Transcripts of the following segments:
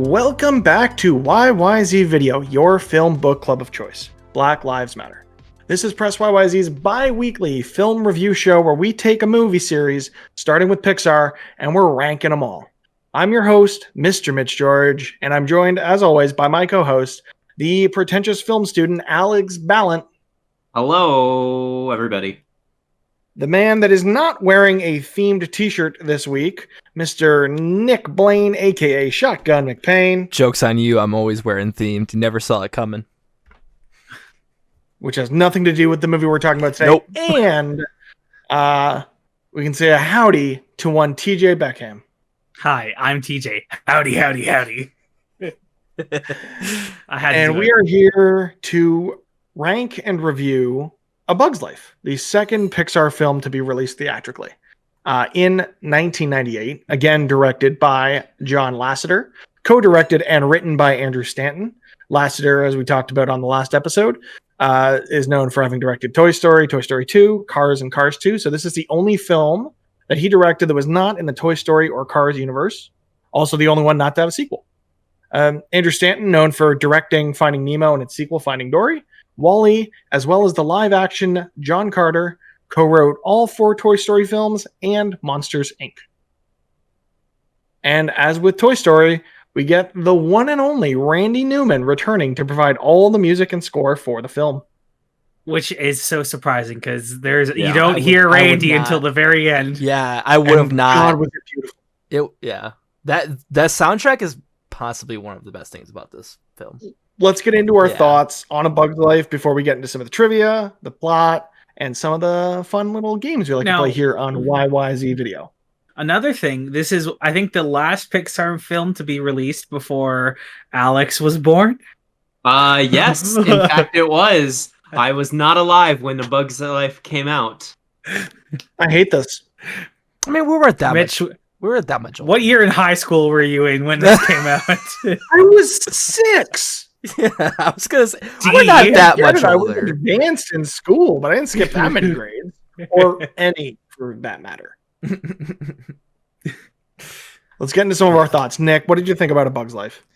Welcome back to YYZ Video, your film book club of choice. Black Lives Matter. This is Press YYZ's bi-weekly film review show where we take a movie series, starting with Pixar, and we're ranking them all. I'm your host, Mr. Mitch George, and I'm joined, as always, by my co-host, the pretentious film student, Alex Ballant. Hello, everybody. The man that is not wearing a themed t-shirt this week, Mr. Nick Blaine, aka Shotgun McPain. Joke's on you, I'm always wearing themed. You never saw it coming. Which has nothing to do with the movie we're talking about today. Nope. And we can say a howdy to one TJ Beckham. Hi, I'm TJ. Howdy, howdy, howdy. We are here to rank and review A Bug's Life, the second Pixar film to be released theatrically. In 1998, again directed by John Lasseter, co-directed and written by Andrew Stanton. Lasseter, as we talked about on the last episode, is known for having directed Toy Story, Toy Story 2, Cars, and Cars 2. So this is the only film that he directed that was not in the Toy Story or Cars universe. Also the only one not to have a sequel. Andrew Stanton, known for directing Finding Nemo and its sequel, Finding Dory, WALL-E, as well as the live-action John Carter, co-wrote all 4 Toy Story films and Monsters, Inc. And as with Toy Story, we get the one and only Randy Newman returning to provide all the music and score for the film. Which is so surprising because you don't hear Randy until the very end. Yeah, I would have not. God, was it beautiful. That soundtrack is possibly one of the best things about this film. Let's get into our thoughts on A Bug's Life before we get into some of the trivia, the plot, and some of the fun little games we like to play here on YYZ Video. Another thing, this is, I think, the last Pixar film to be released before Alex was born. Yes, in fact it was. I was not alive when A Bug's Life came out. I hate this. I mean, we weren't that Mitch, much. We were that much older. What year in high school were you in when this came out? I was 6. Yeah, I was gonna say we're not that much I was older. advanced in school, but I didn't skip that many grades, or any for that matter. Let's get into some of our thoughts. Nick, what did you think about A Bug's Life?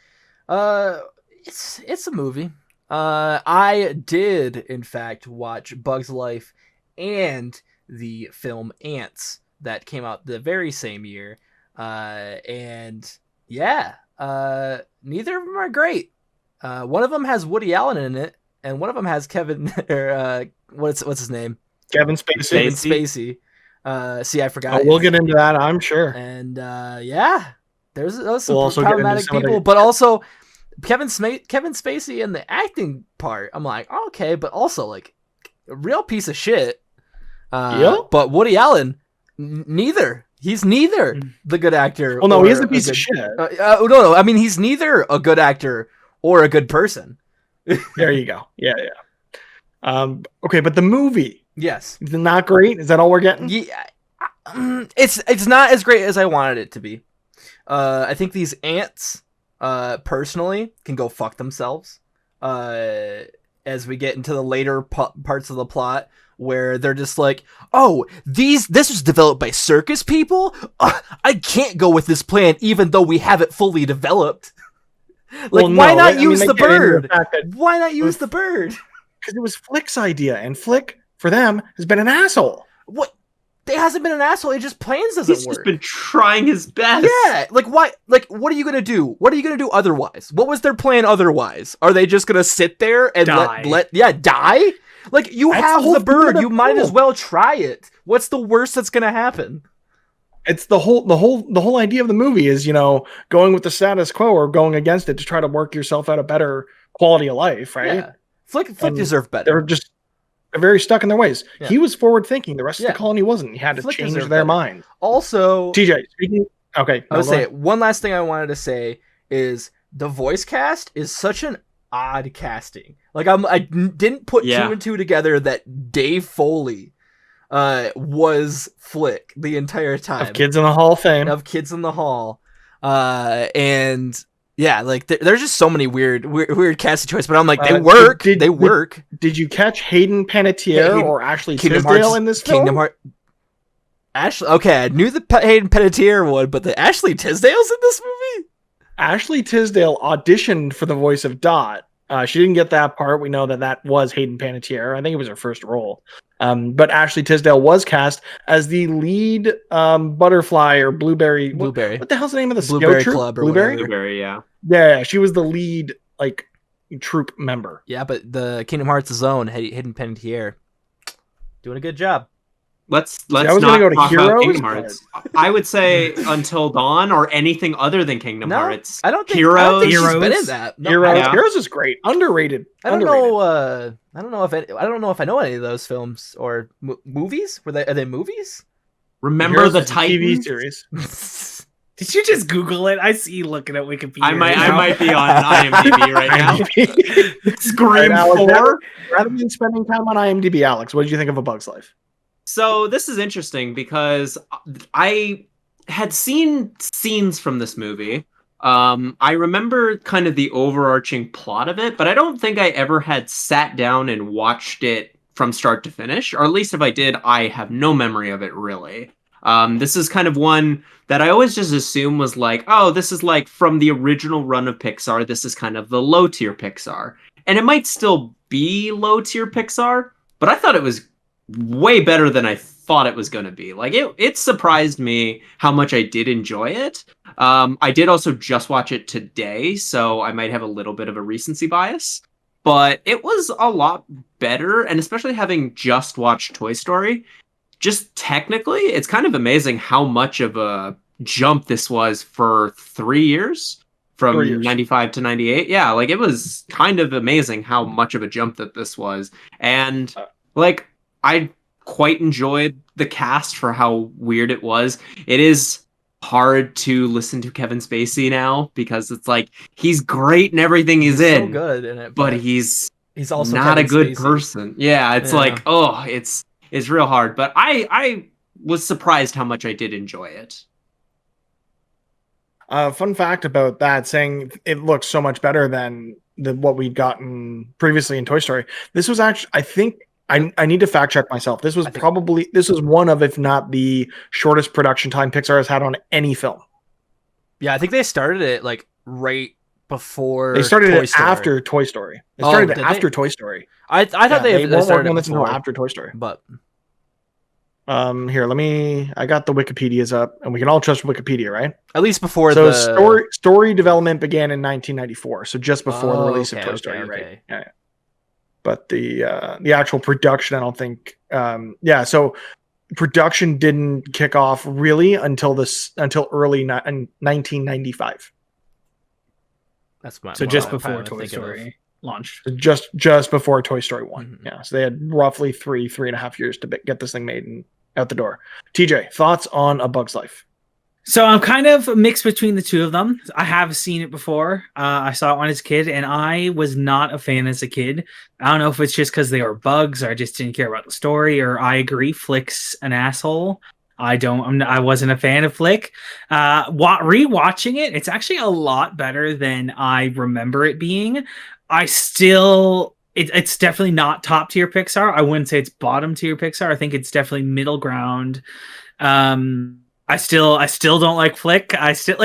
It's a movie. I did in fact watch Bug's Life and the film Ants that came out the very same year. And yeah, neither of them are great. One of them has Woody Allen in it, and one of them has Kevin or what's his name? Kevin Spacey. Kevin Spacey. See, I forgot. We'll get into that, I'm sure. And there's some We'll problematic people, but also Kevin Spacey in the acting part. I'm like, okay, but also like a real piece of shit. But Woody Allen, neither. He's neither the good actor. Well, no, he is a piece of shit. No. I mean, he's neither a good actor or a good person. There you go. Yeah. Okay, but the movie. Yes. Is it not great? Is that all we're getting? Yeah. It's not as great as I wanted it to be. I think these ants, personally, can go fuck themselves. As we get into the later parts of the plot, where they're just like, oh, this was developed by circus people? I can't go with this plan even though we have it fully developed. Why not use the bird? Why not use the bird? Because it was Flick's idea, and Flick, for them, has been an asshole. What? It hasn't been an asshole. It just plans doesn't work. He's just been trying his best. Yeah, why? What are you gonna do? What are you gonna do otherwise? What was their plan otherwise? Are they just gonna sit there and die? Like, you have the bird. You might as well try it. What's the worst that's gonna happen? It's the whole idea of the movie is, going with the status quo or going against it to try to work yourself out a better quality of life, right? Yeah. Flick deserved better. They're very stuck in their ways. Yeah. He was forward thinking. The rest of the colony wasn't. He had to change their mind. Also, TJ, speaking. Okay, I would say one last thing I wanted to say is the voice cast is such an odd casting. Like, I didn't put 2 and 2 together that Dave Foley was Flick the entire time. Of Kids in the Hall of Fame. Of Kids in the Hall. And yeah, like there's just so many weird casting choices, but I'm like, they work. They work. Did you catch Hayden Panettiere or Ashley Tisdale in this film? Kingdom Hearts. Ashley. Okay, I knew the Hayden Panettiere one, but the Ashley Tisdale's in this movie. Ashley Tisdale auditioned for the voice of Dot. She didn't get that part. We know that was Hayden Panettiere. I think it was her first role. But Ashley Tisdale was cast as the lead butterfly or blueberry. Blueberry. What the hell's the name of the Blueberry scout troop? Club or Blueberry? whatever. Blueberry, yeah. Yeah, she was the lead troop member. Yeah, but the Kingdom Hearts Zone, Hayden Panettiere, doing a good job. Let's I was not gonna go to talk about Heroes, Kingdom Hearts. I would say Until Dawn or anything other than Kingdom No, Hearts. I don't think Heroes. she's been in Heroes. that. No, Heroes. Yeah. Heroes is great. Underrated. I don't Underrated. know. I don't know if I know any of those films or movies. Are they movies? Remember Heroes the is a TV Titan? series. Did you just Google it? I see you looking at Wikipedia. I now. might be on IMDb right now. Scream Alex, 4. Rather than spending time on IMDb, Alex, what did you think of A Bug's Life? So this is interesting because I had seen scenes from this movie. I remember kind of the overarching plot of it, but I don't think I ever had sat down and watched it from start to finish, or at least if I did, I have no memory of it really. This is kind of one that I always just assume was like, oh, this is like from the original run of Pixar. This is kind of the low tier Pixar. And it might still be low tier Pixar, but I thought it was way better than I thought it was going to be. Like it surprised me how much I did enjoy it. I did also just watch it today, so I might have a little bit of a recency bias, but it was a lot better. And especially having just watched Toy Story, just technically, it's kind of amazing how much of a jump this was for 3 years. From 3 years. 95 to 98. Yeah, like it was kind of amazing how much of a jump that this was. And like I quite enjoyed the cast for how weird it was. It is hard to listen to Kevin Spacey now because it's like he's great in everything he's in, so good in it, but he's also not Kevin a good Spacey. person. Yeah, it's Yeah. like, oh, it's real hard. But I was surprised how much I did enjoy it. Fun fact about that, saying it looks so much better than what we'd gotten previously in Toy Story. This was actually, I think, I need to fact check myself. This was one of, if not the shortest production time Pixar has had on any film. Yeah, I think they started it like right before. They started Toy it Story. after Toy Story. They Oh, started it did after they? Toy Story. I thought they weren't started working on it this until before, after Toy Story. but Here, I got the Wikipedias up, and we can all trust Wikipedia, right? at least before So the story development began in 1994, so just before the release of Toy Story, okay. right? Yeah. But the actual production, I don't think. So production didn't kick off really until early 1995. That's So just before Toy Story launched. Just before Toy Story 1. Mm-hmm. Yeah, so they had roughly 3.5 years to get this thing made and out the door. TJ, thoughts on A Bug's Life? So I'm kind of mixed between the two of them. I have seen it before. I saw it when I was a kid, and I was not a fan as a kid. I don't know if it's just because they were bugs, or I just didn't care about the story, or I agree, Flick's an asshole. I wasn't a fan of Flick. Rewatching it, it's actually a lot better than I remember it being. It's definitely not top tier Pixar. I wouldn't say it's bottom tier Pixar. I think it's definitely middle ground. I still don't like Flick.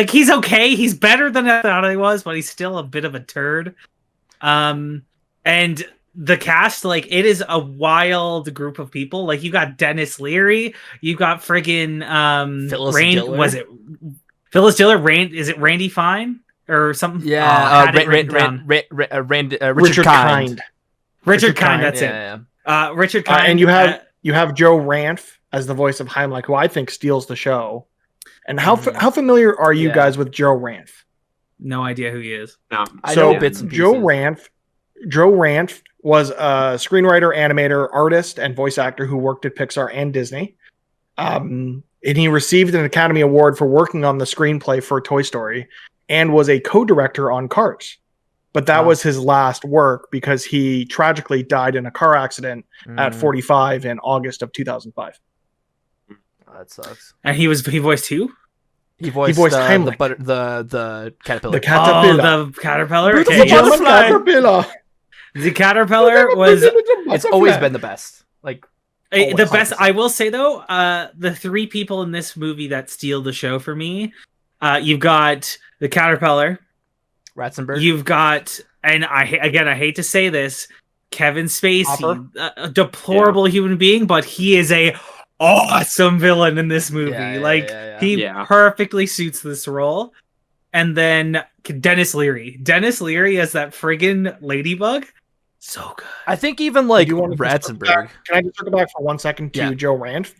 He's okay. He's better than I thought he was, but he's still a bit of a turd. And the cast, like, it is a wild group of people. Like, you got Dennis Leary, you got friggin' Phyllis Diller. Was it Phyllis Diller? Is it Randy Fine or something? Yeah, Richard Kind. Richard Kind. That's yeah, it. Richard Kind. And you have Joe Ranft as the voice of Heimlich, who I think steals the show. And how familiar are you guys with Joe Ranft? No idea who he is. No. I know bits and pieces. Joe Ranft was a screenwriter, animator, artist, and voice actor who worked at Pixar and Disney. And he received an Academy Award for working on the screenplay for Toy Story and was a co-director on Cars. But that was his last work because he tragically died in a car accident at 45 in August of 2005. Oh, that sucks. And he voiced who? He voiced Heimlich. the caterpillar. The caterpillar. Oh, the caterpillar. Beautiful Okay, yes. German caterpillar. The caterpillar was. It's always been the best. Like The always, best. 100%. I will say though, the three people in this movie that steal the show for me, you've got the caterpillar, Ratzenberg. You've got, and I hate to say this, Kevin Spacey, Hopper. a deplorable human being, but he is a awesome villain in this movie. He Yeah. perfectly suits this role. And then Dennis Leary. Dennis Leary as that friggin' ladybug. So good. I think even like You want to just circle Ratzenberg. back- Can I just circle back for 1 second to Yeah. Joe Ranft?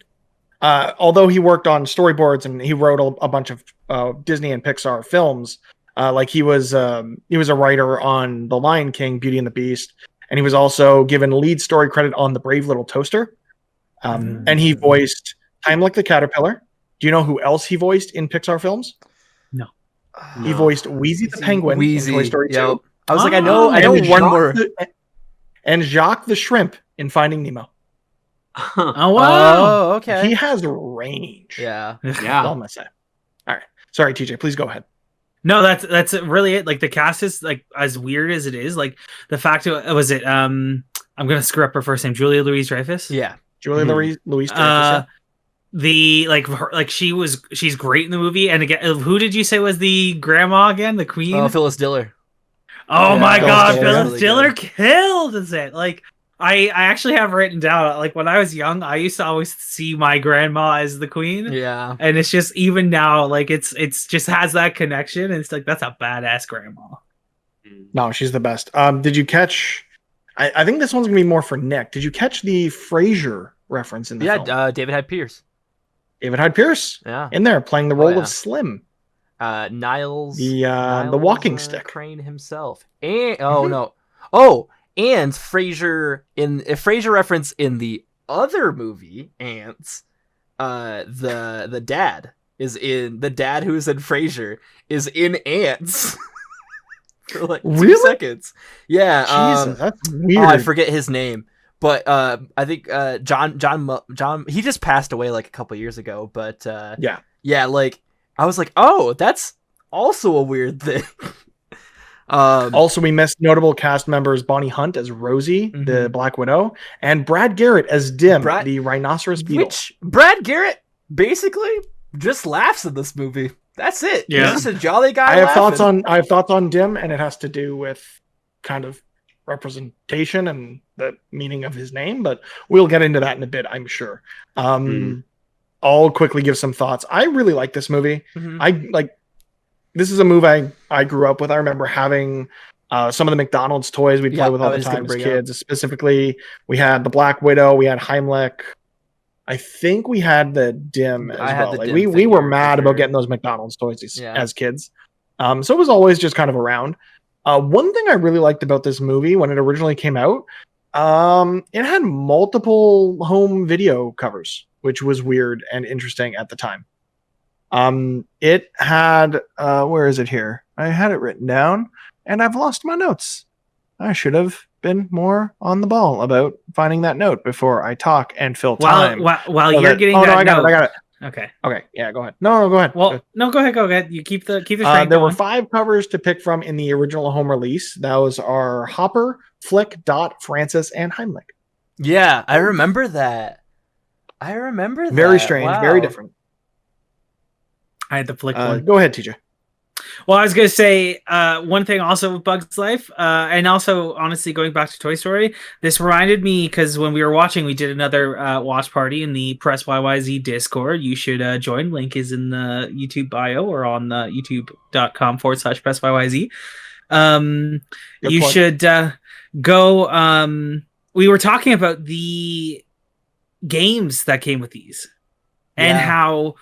Although he worked on storyboards and he wrote a bunch of Disney and Pixar films, like he was a writer on The Lion King, Beauty and the Beast, and he was also given lead story credit on The Brave Little Toaster. And he voiced Heimlich the Caterpillar. Do you know who else he voiced in Pixar films? No. He voiced Wheezy the Penguin in Toy Story 2. Yep. I was like, I know And one more. And Jacques the Shrimp in Finding Nemo. Oh wow. Oh, okay. He has range. Yeah. That's all Yeah. I'm gonna say. All right. Sorry, TJ. Please go ahead. No, that's really it. Like the cast is like as weird as it is. Like the fact was it I'm gonna screw up her first name, Julia Louis-Dreyfus. Yeah. Julia Mhm. Louis-Dreyfus. The she's great in the movie. And again, who did you say was the grandma again? The queen? Oh, Phyllis Diller. Oh Yeah, my Phyllis god, Diller. Phyllis Really Diller good. killed is it. Like I actually have written down, like when I was young, I used to always see my grandma as the queen. Yeah. And it's just even now, like it's just has that connection. And it's like that's a badass grandma. No, she's the best. Did you catch? I think this one's gonna be more for Nick. Did you catch the Frasier reference in the film? Yeah. David Hyde Pierce. David Hyde Pierce Yeah. in there playing the role yeah. of Slim, Niles. the walking stick. Crane himself. And Mhm. and Frasier in a Frasier reference in the other movie, Ants. The dad is in the dad who's in Frasier is in Ants. For like 2 Really? seconds. Yeah. Jesus, that's weird. Oh, I forget his name, but I think John. He just passed away like a couple years ago. But yeah. Like I was like, oh, that's also a weird thing. Also, we missed notable cast members Bonnie Hunt as Rosie, the Black Widow, and Brad Garrett as Dim, the rhinoceros beetle. Which Brad Garrett basically just laughs in this movie. That's it. Yeah. He's just a jolly guy. I have thoughts on Dim, and it has to do with kind of representation and the meaning of his name, but we'll get into that in a bit, I'm sure. I'll quickly give some thoughts. I really like this movie. This is a movie I grew up with. I remember having some of the McDonald's toys we'd play with all the time as kids. Specifically, we had the Black Widow, we had Heimlich. I think we had the Dim as well. Like, we were mad about getting those McDonald's toys as kids. So it was always just kind of around. One thing I really liked about this movie when it originally came out, it had multiple home video covers, which was weird and interesting at the time. It had where is it here? I had it written down and I've lost my notes. I should have been more on the ball about finding that note before I talk and fill time. While you're getting that I got it. Okay. Yeah, go ahead. No, go ahead. Well, no, go ahead. You keep the there were 5 covers to pick from in the original home release. Those are Hopper, Flick, Dot, Francis, and Heimlich. Yeah, I remember that. Very strange, very different. I had the Flick one. Go ahead, TJ. Well, I was going to say one thing also with Bug's Life, and also, honestly, going back to Toy Story, this reminded me, because when we were watching, we did another watch party in the Press YYZ Discord. You should join. Link is in the YouTube bio or on the youtube.com/Press YYZ. You should go. We were talking about the games that came with these and how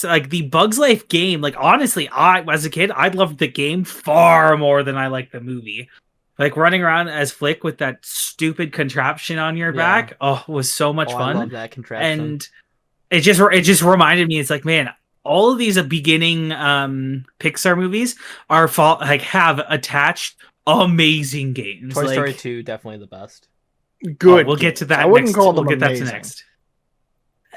like the Bug's Life game, like honestly, as a kid, I loved the game far more than I liked the movie. Like running around as Flick with that stupid contraption on your back, was so much fun. I love that contraption. And it just reminded me, it's like, man, all of these beginning Pixar movies have attached amazing games. Toy Story 2 definitely the best. Good. We'll get to that. I wouldn't call them we'll get amazing. that to next.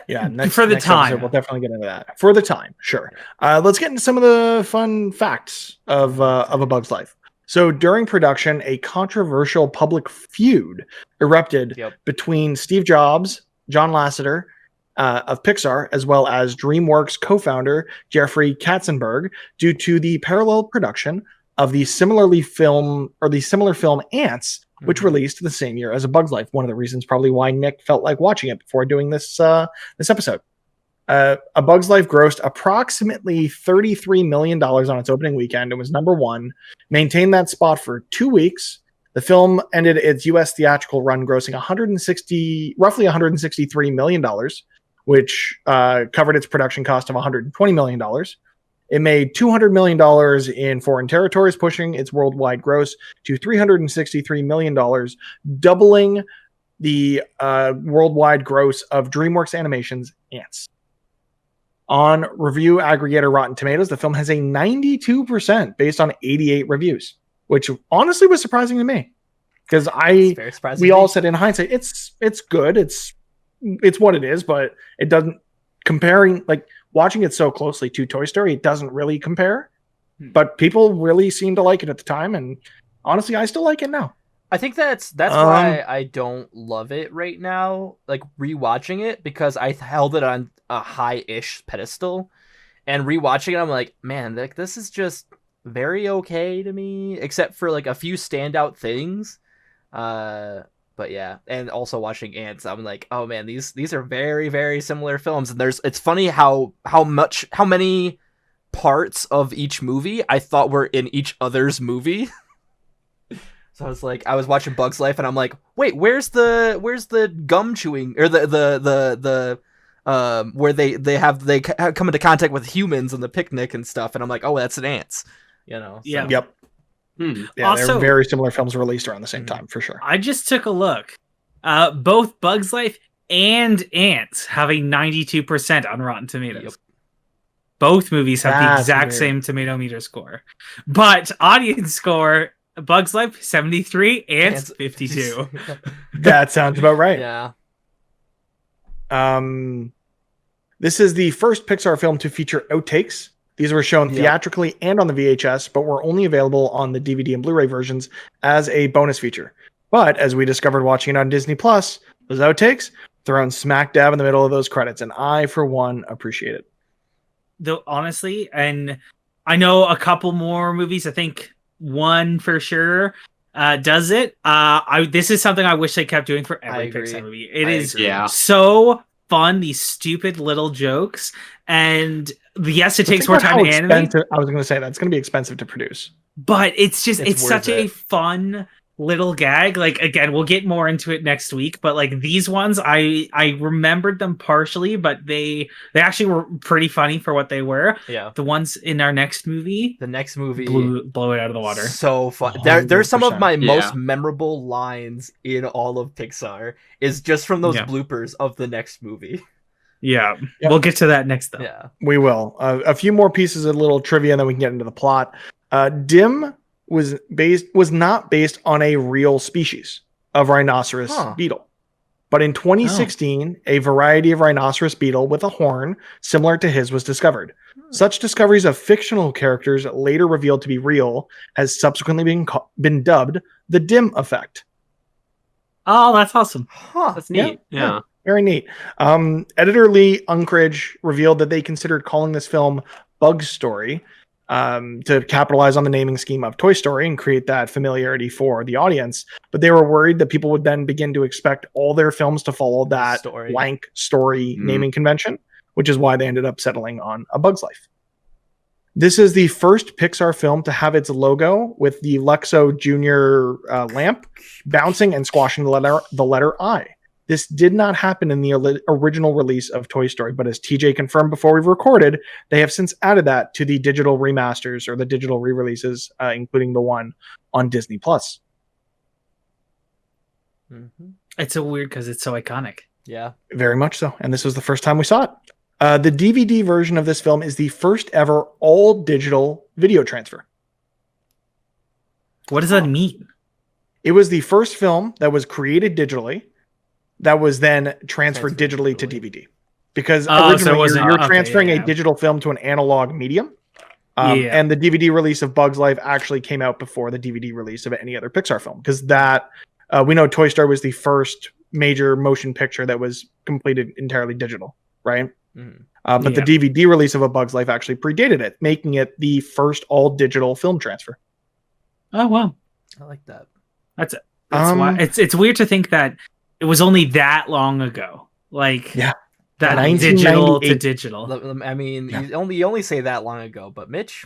Yeah, For the next time. episode, we'll definitely get into that. For the time, sure. Let's get into some of the fun facts of A Bug's Life. So during production, a controversial public feud erupted between Steve Jobs, John Lasseter of Pixar, as well as DreamWorks co-founder Jeffrey Katzenberg, due to the parallel production of the similar film Ants, which released the same year as A Bug's Life. One of the reasons probably why Nick felt like watching it before doing this episode. A Bug's Life grossed approximately $33 million on its opening weekend and was number one, maintained that spot for 2 weeks. The film ended its U.S. theatrical run grossing roughly $163 million, which covered its production cost of $120 million. It made $200 million in foreign territories, pushing its worldwide gross to $363 million, doubling the worldwide gross of DreamWorks Animation's Ants. On review aggregator Rotten Tomatoes, the film has a 92% based on 88 reviews, which honestly was surprising to me, because we all said in hindsight it's good, it's what it is, but it doesn't, comparing, like, watching it so closely to Toy Story, it doesn't really compare. But people really seemed to like it at the time, and honestly, I still like it now. I think that's why I don't love it right now, like rewatching it, because I held it on a high-ish pedestal, and rewatching it, I'm like, man, like, this is just very okay to me, except for like a few standout things. But yeah, and also watching Ants, I'm like, oh man, these are very, very similar films, and it's funny how many parts of each movie I thought were in each other's movie. So I was like, I was watching Bug's Life, and I'm like, wait, where's the gum chewing, or the where they come into contact with humans on the picnic and stuff, and I'm like, oh, that's an Ants, you know? So. Yeah. Yep. Yeah, Also, they're very similar films released around the same time, for sure. I just took a look. Both Bug's Life and Ants have a 92% on Rotten Tomatoes. Yep. Both movies have the exact same tomato meter score. But audience score, Bug's Life 73, Ants 52. That sounds about right. Yeah. This is the first Pixar film to feature outtakes. These were shown theatrically and on the VHS, but were only available on the DVD and Blu-ray versions as a bonus feature. But as we discovered watching it on Disney Plus, those outtakes thrown smack dab in the middle of those credits, and I, for one, appreciate it. Though honestly, and I know a couple more movies, I think one for sure does it. This is something I wish they kept doing for every Pixar movie. It is so fun, these stupid little jokes, and yes, it takes more time to animate. I was going to say that's going to be expensive to produce, but it's such a fun little gag. Like, again, we'll get more into it next week, but like these ones, I remembered them partially, but they actually were pretty funny for what they were. Yeah, the ones in our next movie, blow it out of the water. So fun. There's some of my most memorable lines in all of Pixar is just from those bloopers of the next movie. Yeah, we'll get to that next though. Yeah, we will. A few more pieces of little trivia, and then we can get into the plot. Dim was not based on a real species of rhinoceros beetle, but in 2016, a variety of rhinoceros beetle with a horn similar to his was discovered. Such discoveries of fictional characters later revealed to be real has subsequently been dubbed the Dim effect. Oh, that's awesome. That's neat. Yeah. Very neat. Editor Lee Unkrich revealed that they considered calling this film Bug's Story to capitalize on the naming scheme of Toy Story and create that familiarity for the audience. But they were worried that people would then begin to expect all their films to follow that blank story naming convention, which is why they ended up settling on A Bug's Life. This is the first Pixar film to have its logo with the Luxo Junior lamp bouncing and squashing the letter I. This did not happen in the original release of Toy Story, but as TJ confirmed before we recorded, they have since added that to the digital remasters or the digital re-releases, including the one on Disney Plus. Mm-hmm. It's so weird because it's so iconic. Yeah, very much so. And this was the first time we saw it. The DVD version of this film is the first ever all digital video transfer. What does that mean? It was the first film that was created digitally that was then transferred digitally to DVD, because originally you're transferring a digital film to an analog medium. And the DVD release of Bug's Life actually came out before the DVD release of any other Pixar film, because that we know Toy Story was the first major motion picture that was completed entirely digital, right? But the DVD release of A Bug's Life actually predated it, making it the first all digital film transfer. Oh wow, I like that. that's why it's weird to think that it was only that long ago. Like Yeah. that 1998. digital to digital. I mean, Yeah. you only say that long ago, but Mitch,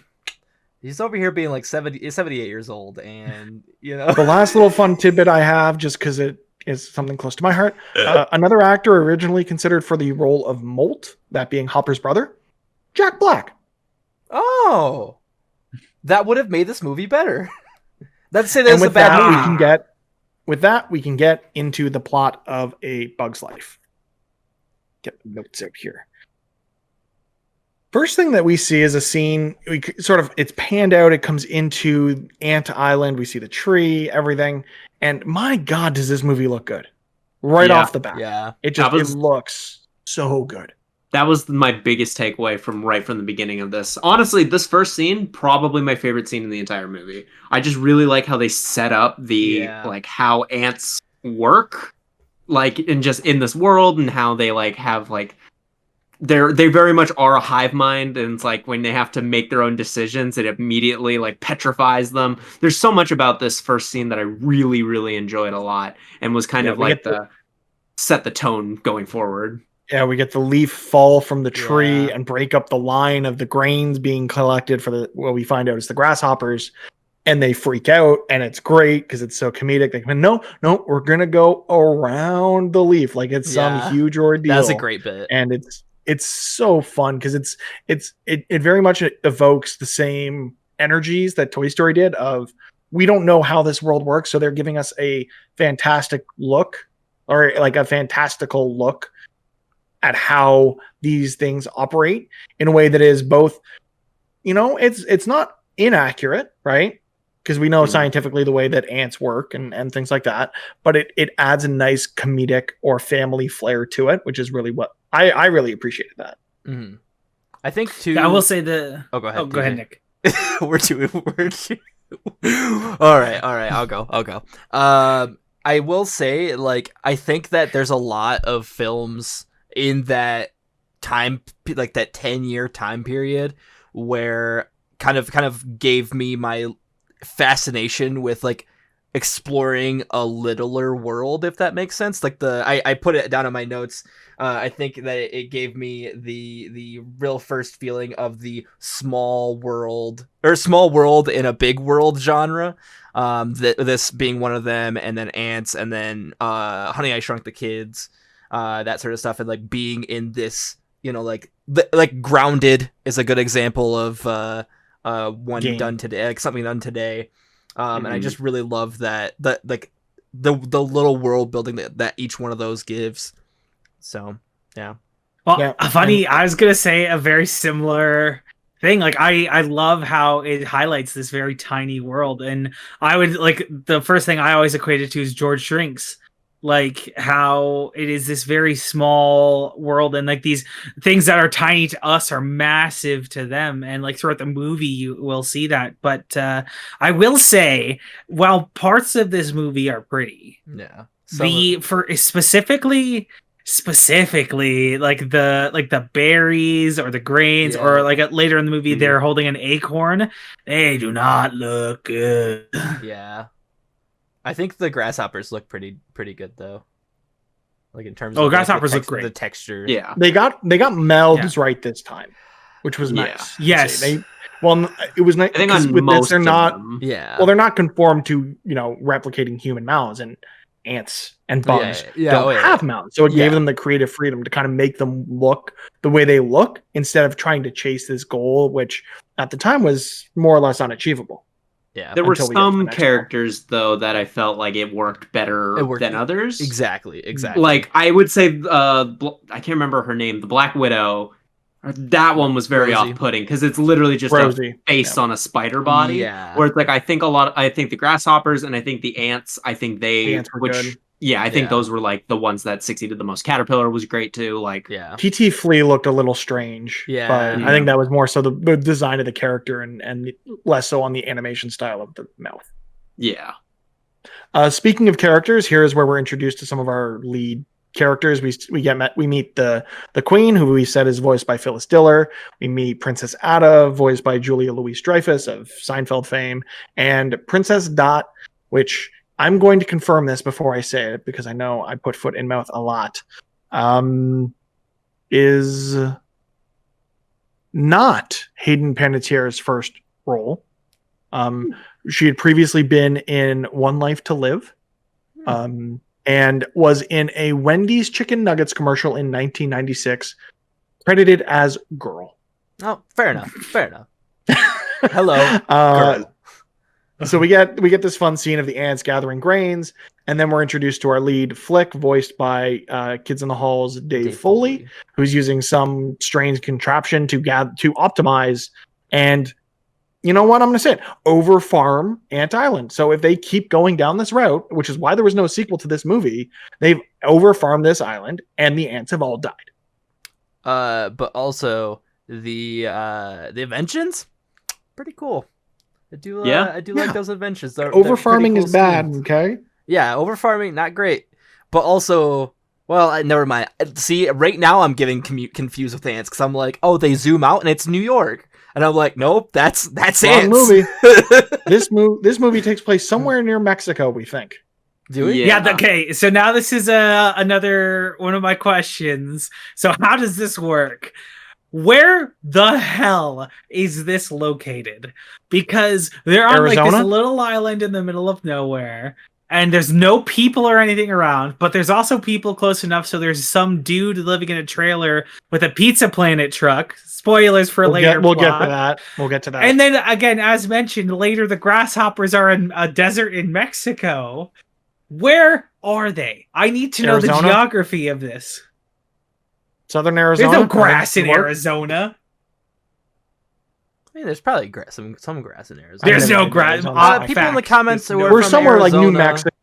he's over here being like 78 years old, and you know. The last little fun tidbit I have, just because it is something close to my heart, another actor originally considered for the role of Molt, that being Hopper's brother, Jack Black. Oh, that would have made this movie better. Let's say And that's a with bad that, movie. we can get into the plot of A Bug's Life. Get the notes out here. First thing that we see is a scene. It's panned out. It comes into Ant Island. We see the tree, everything, and my God, does this movie look good right Yeah. off the bat? Yeah, It was- looks so good. That was my biggest takeaway from the beginning of this. Honestly, this first scene, probably my favorite scene in the entire movie. I just really like how they set up like how ants work, like in this world, and how they like have like they very much are a hive mind, and it's like when they have to make their own decisions, it immediately like petrifies them. There's so much about this first scene that I really, really enjoyed a lot, and was kind of like set the tone going forward. Yeah, we get the leaf fall from the tree Yeah. and break up the line of the grains being collected for what we find out is the grasshoppers, and they freak out, and it's great because it's so comedic. They come, no, we're gonna go around the leaf like it's some huge ordeal. That's a great bit, and it's so fun because it very much evokes the same energies that Toy Story did. Of we don't know how this world works, so they're giving us a fantastic look, or like a fantastical look at how these things operate in a way that is both, it's not inaccurate, right? Because we know scientifically the way that ants work and things like that, but it adds a nice comedic or family flair to it, which is really what I really appreciated that. Mm-hmm. I think too. I will say the. Oh, go ahead. Go ahead, Nick. we're two. All right. I'll go. I will say, like, I think that there's a lot of films in that time, like that 10-year time period, where kind of gave me my fascination with like exploring a littler world, if that makes sense. Like I put it down in my notes. I think that it gave me the real first feeling of the small world in a big world genre. This being one of them, and then Ants, and then Honey, I Shrunk the Kids, that sort of stuff, and like being in this, like Grounded is a good example of one Game. done today, like something done today. And I just really love that like the little world building that each one of those gives. So yeah. Well, Yeah. funny, I was gonna say a very similar thing. Like I love how it highlights this very tiny world, and I would like the first thing I always equated to is George Shrinks. Like how it is this very small world, and like these things that are tiny to us are massive to them, and like throughout the movie you will see that. But I will say, while parts of this movie are pretty, Yeah. Specifically like the berries or the grains, or like later in the movie they're holding an acorn, they do not look good. Yeah. I think the grasshoppers look pretty good though. Like in terms of grasshoppers look great. The texture. Yeah. They got mouths right this time, which was nice. Yes. It was nice. I think 'cause on with most this, they're of not. them. Yeah. Well, they're not conformed to replicating human mouths, and ants and bugs don't have mouths, so it gave them the creative freedom to kind of make them look the way they look instead of trying to chase this goal, which at the time was more or less unachievable. Yeah. There were until we get to the some next characters though that I felt like it worked better than others. Exactly. Like I would say, I can't remember her name, the Black Widow. That one was very Rosie. off-putting because it's literally just Rosie. a face on a spider body. Yeah. Where it's like I think the grasshoppers and I think the ants. I think The ants were good. Yeah, I think those were like the ones that succeeded the most. Caterpillar was great too. Like PT Flea looked a little strange. Yeah. But I think that was more so the design of the character and less so on the animation style of the mouth. Yeah. Speaking of characters, here is where we're introduced to some of our lead characters. We meet the Queen, who we said is voiced by Phyllis Diller. We meet Princess Ada, voiced by Julia Louis-Dreyfus of Seinfeld fame, and Princess Dot, which I'm going to confirm this before I say it because I know I put foot in mouth a lot. Is not Hayden Panettiere's first role. She had previously been in One Life to Live, and was in a Wendy's chicken nuggets commercial in 1996, credited as Girl. Oh, fair enough. Fair enough. Hello, girl. So we get this fun scene of the ants gathering grains, and then we're introduced to our lead Flick, voiced by Kids in the Hall's Dave Foley, who's using some strange contraption to optimize and, you know what, I'm going to say it, overfarm Ant Island. So if they keep going down this route, which is why there was no sequel to this movie, they've overfarmed this island and the ants have all died. But also the inventions, pretty cool. I do like those inventions. Overfarming cool is bad, schemes. okay? Yeah, overfarming, not great. But also, well, never mind. See, right now I'm getting confused with ants because I'm like, oh, they zoom out and it's New York. And I'm like, nope, that's Wrong ants. movie. This movie takes place somewhere near Mexico, we think. Do we? Yeah. Okay. So now this is another one of my questions. So how does this work? Where the hell is this located? Because they're on like this little island in the middle of nowhere, and there's no people or anything around, but there's also people close enough so there's some dude living in a trailer with a Pizza Planet truck. Spoilers for later. We'll get to that. We'll get to that. And then again, as mentioned later, the grasshoppers are in a desert in Mexico. Where are they? I need to know the geography of this. Southern Arizona. There's no grass in Arizona. I mean, there's probably some grass in Arizona. There's no grass. People in the comments we're somewhere Arizona, like New Mexico,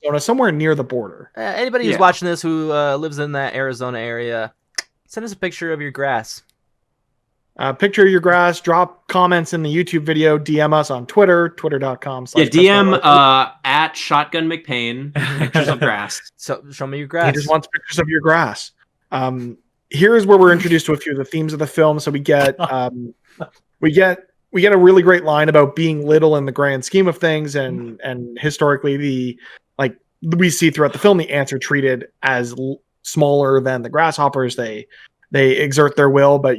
Arizona, somewhere near the border. Anybody who's watching this who lives in that Arizona area, send us a picture of your grass. Picture your grass. Drop comments in the YouTube video. DM us on Twitter, twitter.com. Yeah, DM at Shotgun McPain. Pictures of grass. So show me your grass. He just wants pictures of your grass. Here's where we're introduced to a few of the themes of the film. So we get we get a really great line about being little in the grand scheme of things, and historically we see throughout the film the ants are treated as smaller than the grasshoppers. They exert their will, but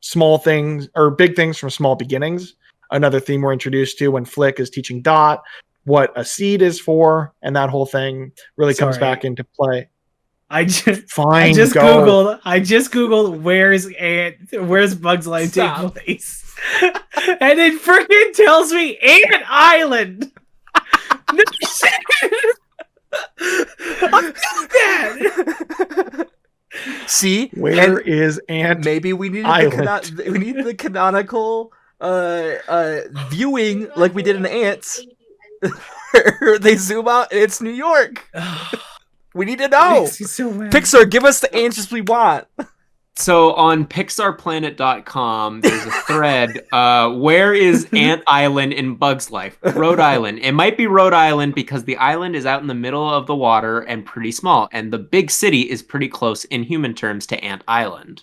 small things or big things from small beginnings. Another theme we're introduced to when Flick is teaching Dot what a seed is for, and that whole thing really comes back into play. I just googled where's Bugs Life take place, and it freaking tells me Ant Island. No shit. I'm that. See, where is Ant? Maybe we need the canonical viewing like we did in Ants. They zoom out and it's New York. We need to know. So Pixar, give us the answers we want. So on pixarplanet.com, there's a thread. Where is Ant Island in Bugs Life? Rhode Island. It might be Rhode Island because the island is out in the middle of the water and pretty small. And the big city is pretty close in human terms to Ant Island.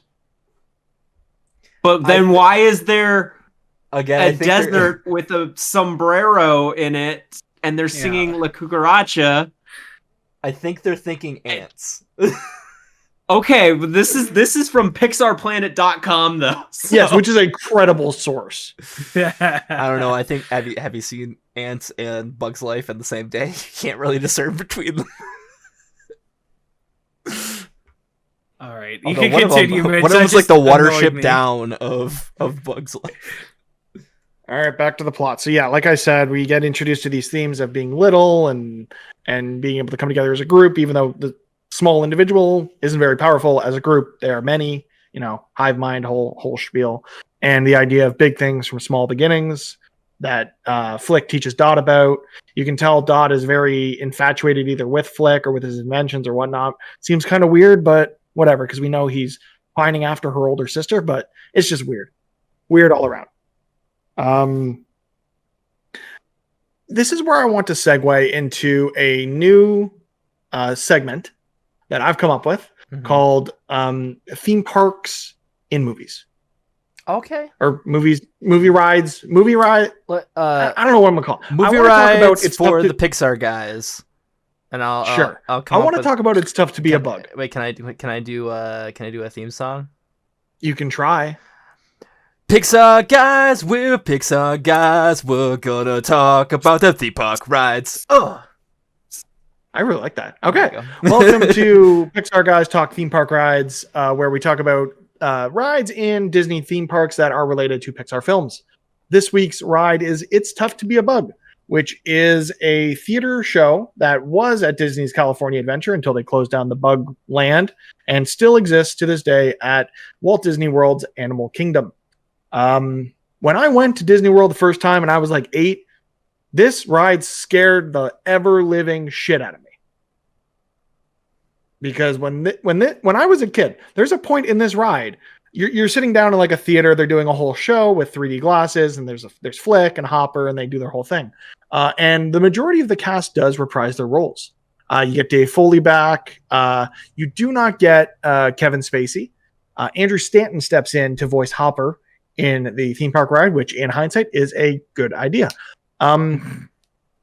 But then why is there a desert with a sombrero in it and they're singing La Cucaracha? I think they're thinking ants. Okay, but this is from pixarplanet.com though. So. Yes, which is a credible source. I don't know. I think have you seen Ants and Bugs Life in the same day? You can't really discern between them. All right, you can continue. One of them's like the watership down of Bugs Life. All right, back to the plot. So yeah, like I said, we get introduced to these themes of being little and being able to come together as a group, even though the small individual isn't very powerful. As a group, there are many, hive mind, whole spiel. And the idea of big things from small beginnings that Flick teaches Dot about. You can tell Dot is very infatuated either with Flick or with his inventions or whatnot. Seems kind of weird, but whatever, because we know he's pining after her older sister, but it's just weird. Weird all around. This is where I want to segue into a new segment that I've come up with Mhm. called theme parks in movies. Okay. Or movie rides. I don't know what I'm gonna call it. Movie I wanna talk about rides it's for tough the Pixar guys. And I'll I come up want to with... talk about it's tough to be a bug. Wait, can I do a theme song? You can try. Pixar guys, we're Pixar guys. We're gonna talk about the theme park rides. Oh, I really like that. Okay. There Welcome to Pixar Guys Talk Theme Park Rides, where we talk about rides in Disney theme parks that are related to Pixar films. This week's ride is It's Tough to Be a Bug, which is a theater show that was at Disney's California Adventure until they closed down the Bug Land and still exists to this day at Walt Disney World's Animal Kingdom. When I went to Disney World the first time and I was like 8, this ride scared the ever-living shit out of me. Because when I was a kid, there's a point in this ride, you're sitting down in like a theater, they're doing a whole show with 3D glasses, and there's Flick and Hopper, and they do their whole thing. And the majority of the cast does reprise their roles. You get Dave Foley back. You do not get Kevin Spacey. Andrew Stanton steps in to voice Hopper in the theme park ride, which in hindsight is a good idea.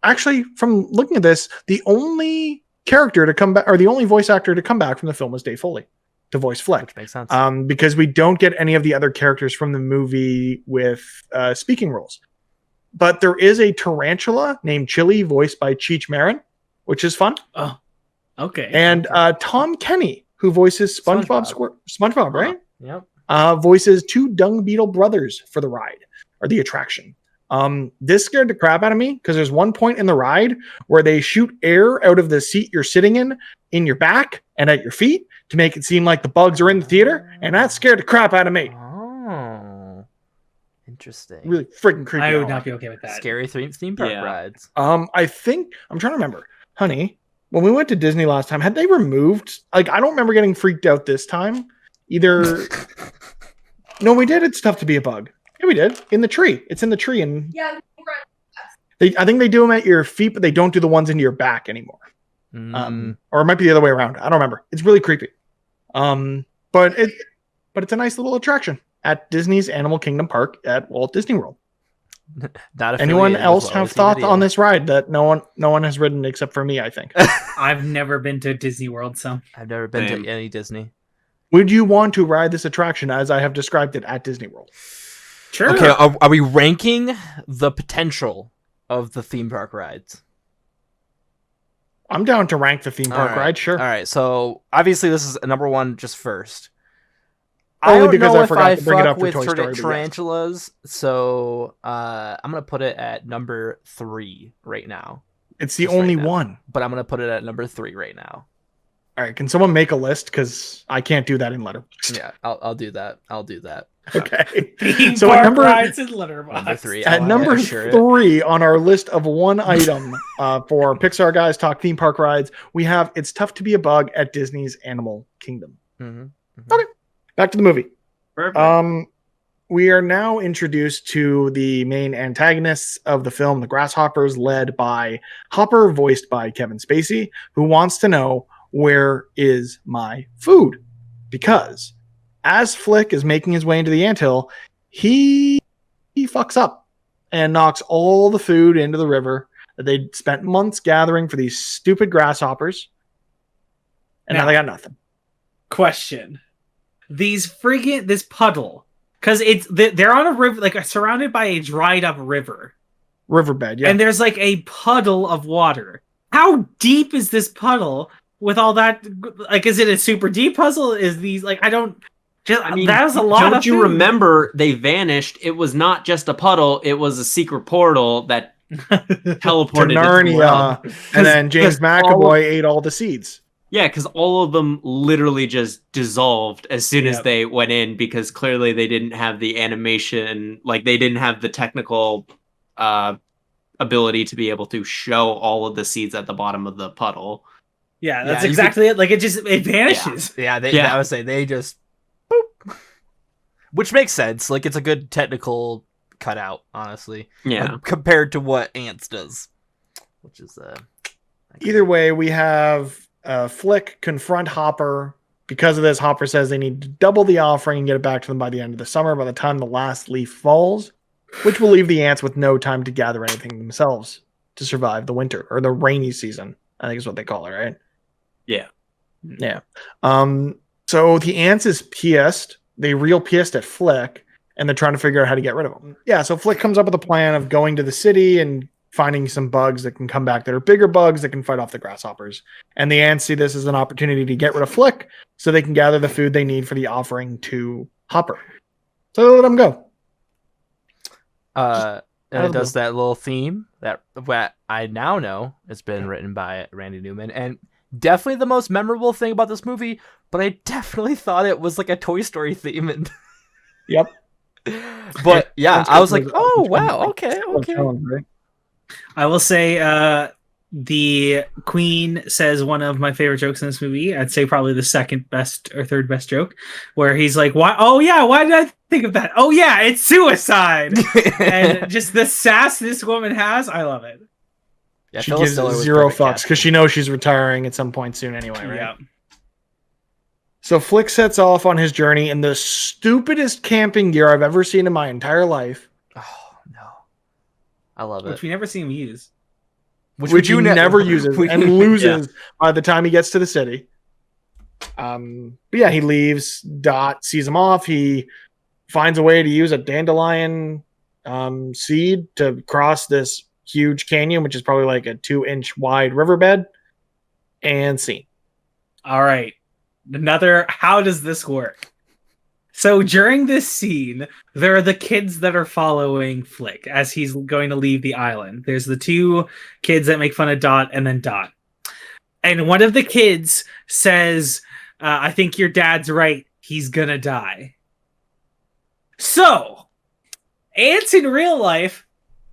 Actually, from looking at this, the only character to come back, or the only voice actor to come back from the film, was Dave Foley to voice Flick. which makes sense. Because we don't get any of the other characters from the movie with speaking roles. But there is a tarantula named Chili, voiced by Cheech Marin, which is fun. Oh, okay. And Tom Kenny, who voices SpongeBob, right? Yep. Voices 2 dung beetle brothers for the ride, or the attraction. This scared the crap out of me because there's one point in the ride where they shoot air out of the seat you're sitting in your back and at your feet to make it seem like the bugs are in the theater, and that scared the crap out of me. Oh, interesting. Really freaking creepy. I would not be okay with that. Scary theme park rides. I think I'm trying to remember, honey. When we went to Disney last time, had they removed? Like, I don't remember getting freaked out this time. Either. No, we did. It's tough to be a bug. Yeah, we did. In the tree. It's in the tree, and Yeah, I think they do them at your feet, but they don't do the ones into your back anymore. Or it might be the other way around. I don't remember. It's really creepy. But it's a nice little attraction at Disney's Animal Kingdom Park at Walt Disney World. Not Anyone affiliated else with have YYZ thoughts Video. on this ride that no one has ridden except for me, I think? I've never been to Disney World, so I've never been Same. to any Disney. Would you want to ride this attraction as I have described it at Disney World? sure. Okay, are we ranking the potential of the theme park rides? I'm down to rank the theme park All right. ride, sure. All right, so obviously this is number one just first. Only I don't because know I if forgot I to bring it fuck up for with Toy Story, but yes. tarantulas, so I'm gonna put it at number 3 right now. It's the Just right only now. one. But I'm gonna put it at number 3 right now. All right, can someone make a list? Because I can't do that in Letterboxd. Yeah, I'll do that. I'll do that. Okay. Theme So at park number- rides in Letterboxd. Number 3. At number 3 on our list of one item for Pixar Guys Talk Theme Park Rides, we have It's Tough to Be a Bug at Disney's Animal Kingdom. Okay, back to the movie. Perfect. We are now introduced to the main antagonists of the film, the Grasshoppers, led by Hopper, voiced by Kevin Spacey, who wants to know, where is my food? Because as Flick is making his way into the anthill, he fucks up and knocks all the food into the river that they'd spent months gathering for these stupid grasshoppers. And now they got nothing. Question: this puddle, because they're on a river, like surrounded by a dried up river, Riverbed, yeah. and there's like a puddle of water. How deep is this puddle with all that? Like, is it a super deep puzzle? Is these like I don't. Just, I mean, that was a lot. Don't of you food. remember they vanished? It was not just a puddle; it was a secret portal that to teleported into the Narnia, world. and then James 'cause all McAvoy ate all the seeds. Yeah, because all of them literally just dissolved as soon as Yep. they went in, because clearly they didn't have the animation, like they didn't have the technical ability to be able to show all of the seeds at the bottom of the puddle. Yeah, that's Yeah, you exactly it. Like it vanishes. Yeah, Yeah. I would say they just boop. Which makes sense. Like, it's a good technical cutout, honestly. Yeah. Compared to what Ants does. Which is Either way, we have Flick confront Hopper. Because of this, Hopper says they need to double the offering and get it back to them by the end of the summer, by the time the last leaf falls, which will leave the ants with no time to gather anything themselves to survive the winter, or the rainy season, I think is what they call it, right? Yeah. Yeah. So the ants is pissed. They real pissed at Flick, and they're trying to figure out how to get rid of him. Yeah, so Flick comes up with a plan of going to the city and finding some bugs that can come back that are bigger bugs that can fight off the grasshoppers. And the ants see this as an opportunity to get rid of Flick so they can gather the food they need for the offering to Hopper. So they let him go. And it does that little theme that I now know has been written by Randy Newman. And definitely the most memorable thing about this movie, but I definitely thought it was like a Toy Story theme. And Yep. But yeah, I was like, oh, wow, okay. I will say the Queen says one of my favorite jokes in this movie. I'd say probably the second best or third best joke, where he's like, "Why? Oh yeah, why did I think of that? Oh yeah, it's suicide." And just the sass this woman has, I love it. Yeah, she gives zero fucks because she knows she's retiring at some point soon anyway, right? Yeah. So Flick sets off on his journey in the stupidest camping gear I've ever seen in my entire life. Oh no, I love it. Which we never see him use. Which he never uses and loses by the time he gets to the city. But yeah, he leaves. Dot sees him off. He finds a way to use a dandelion seed to cross this huge canyon, which is probably like a 2-inch wide riverbed. And scene. All right. How does this work? So during this scene, there are the kids that are following Flick as he's going to leave the island. There's the two kids that make fun of Dot and then Dot. And one of the kids says, I think your dad's right. He's gonna die. So, ants in real life,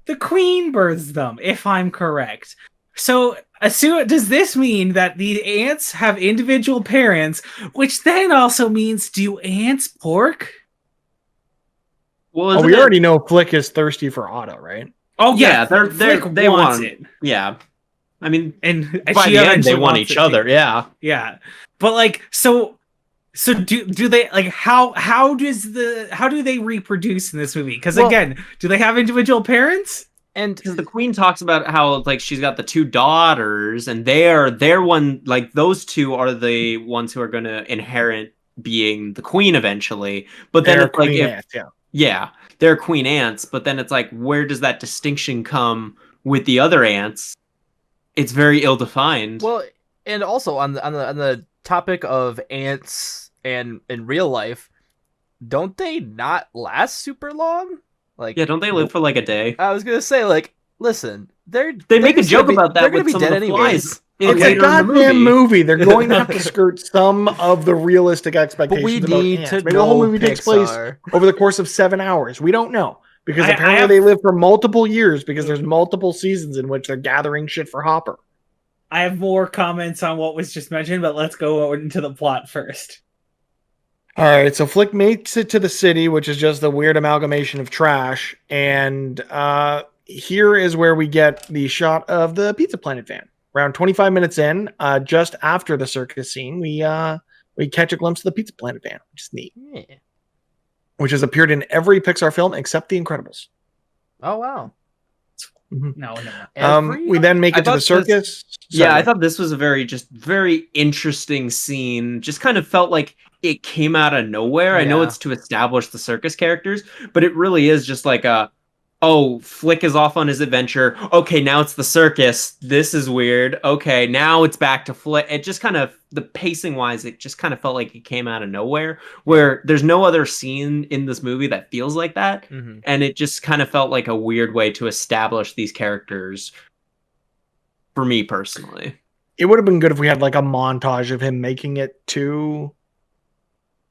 the Queen births them, if I'm correct. So, does this mean that the ants have individual parents, which then also means, do ants pork? Well, we already know Flick is thirsty for Otto, right? Oh yeah, they want it. Yeah, I mean, and by the end they want each other. Yeah, yeah, but like, so do they like how do they reproduce in this movie? Because again, do they have individual parents? And because the Queen talks about how like she's got the two daughters, and they're one, like those two are the ones who are going to inherit being the Queen eventually. But then it's like they're Queen ants. But then it's like, where does that distinction come with the other ants? It's very ill defined. Well, and also on the topic of ants and in real life, don't they not last super long? Like, yeah, don't they live for like a day? I was gonna say, like, listen, they make a joke about that. They're gonna with be some dead of the flies. It's a goddamn movie. They're going to have to skirt some of the realistic expectations. But we about need ants. to Maybe the whole movie takes place over the course of 7 hours. We don't know because apparently they live for multiple years because there's multiple seasons in which they're gathering shit for Hopper. I have more comments on what was just mentioned, but let's go into the plot first. All right, so Flick makes it to the city, which is just a weird amalgamation of trash. And here is where we get the shot of the Pizza Planet van. Around 25 minutes in, just after the circus scene, we catch a glimpse of the Pizza Planet van, which is neat. Yeah. Which has appeared in every Pixar film except The Incredibles. Oh, wow. Mm-hmm. No. We then make it to the circus. I thought this was a very interesting scene. Just kind of felt like it came out of nowhere. Yeah. I know it's to establish the circus characters, but it really is just like Flick is off on his adventure. Okay, now it's the circus. This is weird. Okay, now it's back to Flick. It just kind of, the pacing wise, it just kind of felt like it came out of nowhere, where there's no other scene in this movie that feels like that. Mm-hmm. And it just kind of felt like a weird way to establish these characters for me personally. It would have been good if we had like a montage of him making it to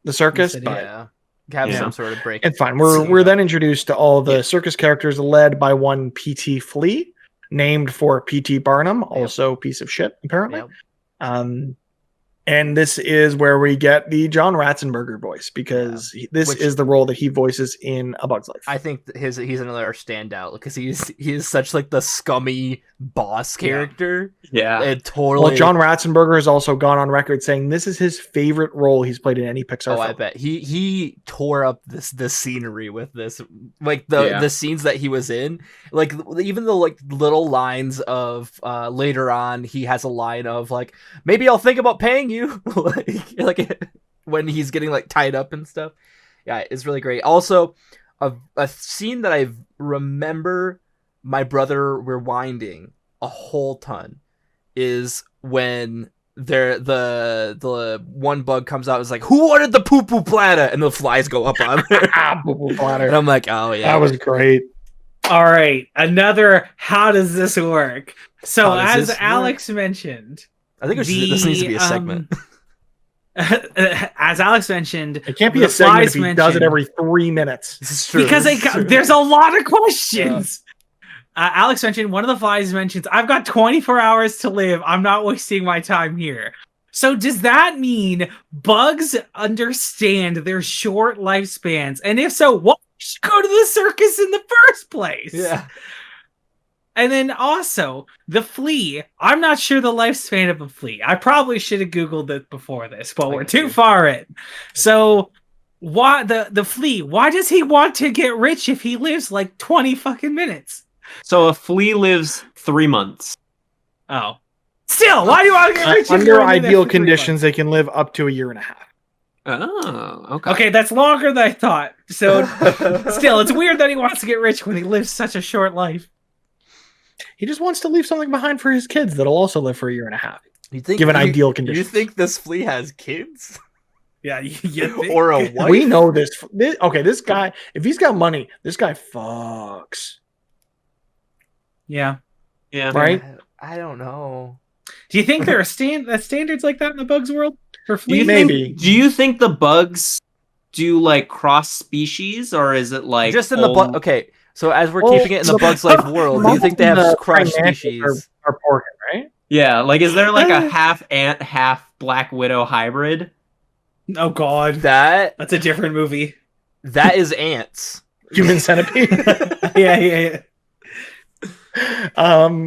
the circus, but have some sort of break. It's fine. We're then introduced to all the circus characters led by one P.T. Flea, named for P.T. Barnum, also piece of shit, apparently. And this is where we get the John Ratzenberger voice, because this Which- is the role that he voices in A Bug's Life. I think he's another standout because he is such like the scummy boss character. Yeah. It totally. Well, John Ratzenberger has also gone on record saying this is his favorite role he's played in any Pixar film. I bet he tore up the scenery with this, like the scenes that he was in, like even the like little lines of later on he has a line of like, maybe I'll think about paying you like when he's getting like tied up and stuff. Yeah, it's really great. Also, a scene that I remember my brother rewinding a whole ton is when the one bug comes out, is like, who ordered the poo poo platter, and the flies go up on there. Poo poo platter. And I'm like, oh yeah, that was great. All right, another. How does this work? So How does as this Alex mentioned, I think this needs to be a segment. As Alex mentioned, It can't be the a segment if flies he does it mentioned- every 3 minutes. This is true. because This is true. there's a lot of questions. Alex mentioned, one of the flies mentions, I've got 24 hours to live. I'm not wasting my time here. So does that mean bugs understand their short lifespans? And if so, why should go to the circus in the first place? Yeah. And then also, the flea. I'm not sure the lifespan of a flea. I probably should have Googled it before this, but we're too far in. So why the flea? Why does he want to get rich if he lives like 20 fucking minutes? So a flea lives 3 months. Oh. Still, why do you want to get rich? if Under you're only there ideal for 3 conditions, they can live up to a year and a half. Oh, okay. Okay, that's longer than I thought. So, still, it's weird that he wants to get rich when he lives such a short life. He just wants to leave something behind for his kids that'll also live for a year and a half. You think Given ideal You conditions. think this flea has kids Yeah, you think? or a wife? We know this. Okay, this guy, if he's got money, this guy fucks. Yeah. Yeah. Right? I don't know. Do you think there are standards like that in the bugs world for Do you fleas? Maybe. do you think the bugs do like cross species, or is it like Just in the all- okay. So as we're Well, keeping it in the so- Bugs Life world, do you think they have The cross financials species? Are porking, right? Yeah, like is there like a half ant, half Black Widow hybrid? Oh God, That that's a different movie. is ants. Human centipede. yeah.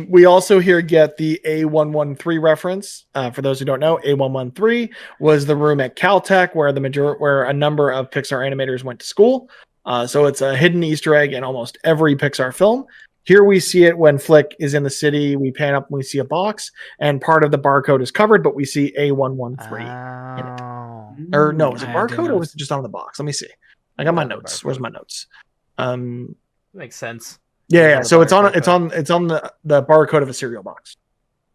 We also here get the A113 reference. For those who don't know, A113 was the room at Caltech where a number of Pixar animators went to school. So it's a hidden Easter egg in almost every Pixar film. Here we see it when Flick is in the city. We pan up and we see a box, and part of the barcode is covered, but we see A113. Oh. Or no, was it I didn't barcode or notice. was it just on the box? Let me see. I got my notes. Where's my notes? Makes sense. Yeah. the So it's on barcode. the barcode of a cereal box.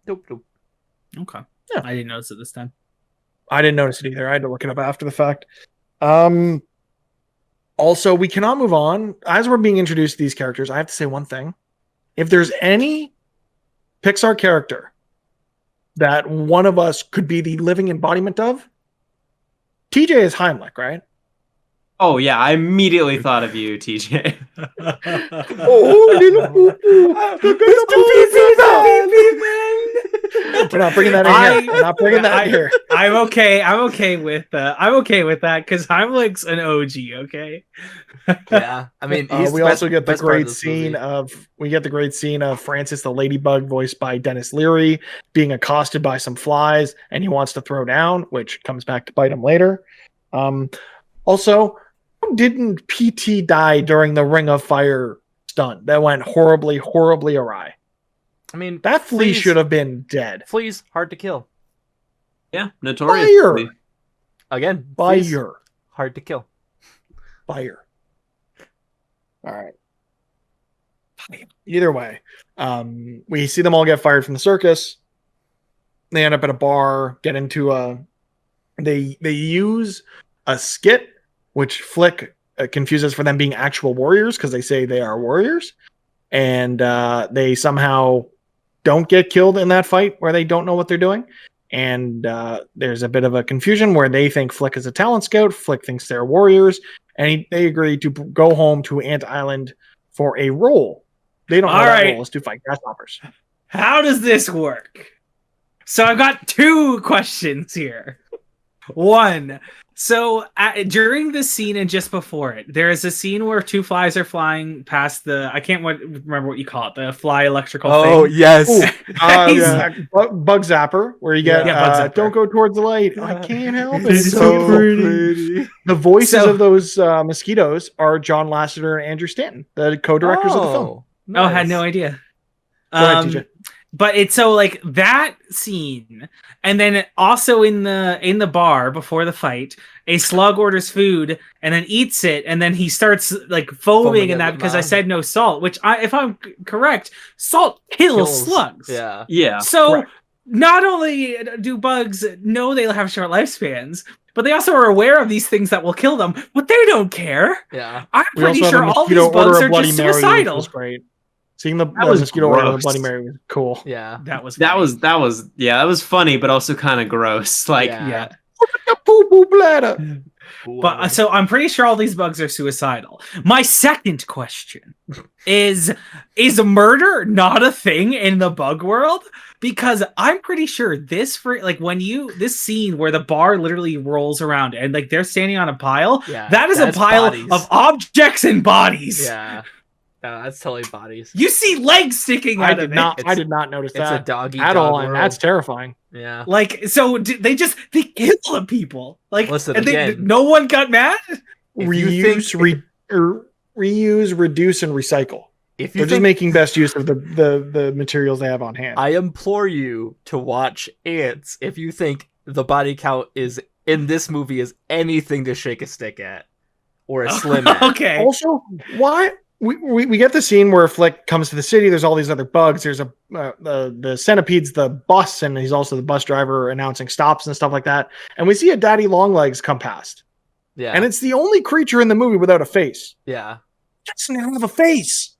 Dope, dope. Okay. Yeah. I didn't notice it this time. I didn't notice it either. I had to look it up after the fact. Also, we cannot move on. As we're being introduced to these characters, I have to say one thing. If there's any Pixar character that one of us could be the living embodiment of, TJ is Heimlich, right? Oh yeah, I immediately thought of you, TJ. Oh, little poo-poo. We're not bringing that in here. We're not bringing that in here. I'm okay with that because Heimlich's an OG. Okay. Yeah, I mean, he's We the also best- get the best part of great this scene movie. of Francis the Ladybug, voiced by Dennis Leary, being accosted by some flies, and he wants to throw down, which comes back to bite him later. Also, how didn't PT die during the Ring of Fire stunt that went horribly, horribly awry? I mean, That flea fleas- should have been dead. Fleas hard to kill. Yeah, notoriously. Again, By fleas your hard to kill. fire. All right. Either way, we see them all get fired from the circus. They end up at a bar, get into they use a skit, which Flick confuses for them being actual warriors because they say they are warriors, and they somehow don't get killed in that fight where they don't know what they're doing. And there's a bit of a confusion where they think Flick is a talent scout. Flick thinks they're warriors, and they agree to go home to Ant Island for a role. They don't know All that right. role is to fight grasshoppers. How does this work? So I've got two questions here. One, so during the scene and just before it, there is a scene where two flies are flying past I can't remember what you call it, the fly electrical thing. Oh yes. Bug zapper, where you get Bug zapper. don't go towards the light. I can't help it. It's It's so pretty. The voices of those mosquitoes are John Lasseter and Andrew Stanton, the co-directors of the film. Nice. Oh, I had no idea. Go ahead, TJ. But it's so like that scene, and then also in the bar before the fight, a slug orders food and then eats it, and then he starts like foaming in that because I said no salt. Which, if I'm correct, salt kills slugs. Yeah. So Correct. Not only do bugs know they have short lifespans, but they also are aware of these things that will kill them, but they don't care. Yeah. I'm We pretty also have sure a all mosquito these bugs order a are Bloody just Mary, which suicidal. was great. Seeing the That was mosquito order gross. of Bloody Mary was cool. Yeah. That was That funny. was funny, but also kind of gross. Like, Yeah. Poo poo bladder. But so I'm pretty sure all these bugs are suicidal. My second question is murder not a thing in the bug world? Because I'm pretty sure this scene where the bar literally rolls around and like they're standing on a pile, that is a pile of objects and bodies. Yeah. That's totally bodies. You see legs sticking out of it. I did not notice that It's a doggy at dog all, and world. that's terrifing. Yeah. Like, so they kill the people. Like, Listen, and again, no one got mad? Reuse, reuse, reduce, and recycle. If They're you just making best use of the materials they have on hand. I implore you to watch Ants if you think the body count is in this movie is anything to shake a stick at or a slim at. Okay. Also, why we get the scene where Flick comes to the city. There's all these other bugs. There's the centipede's the bus, and he's also the bus driver announcing stops and stuff like that. And we see a daddy longlegs come past. Yeah. And it's the only creature in the movie without a face. Yeah. It doesn't have a face.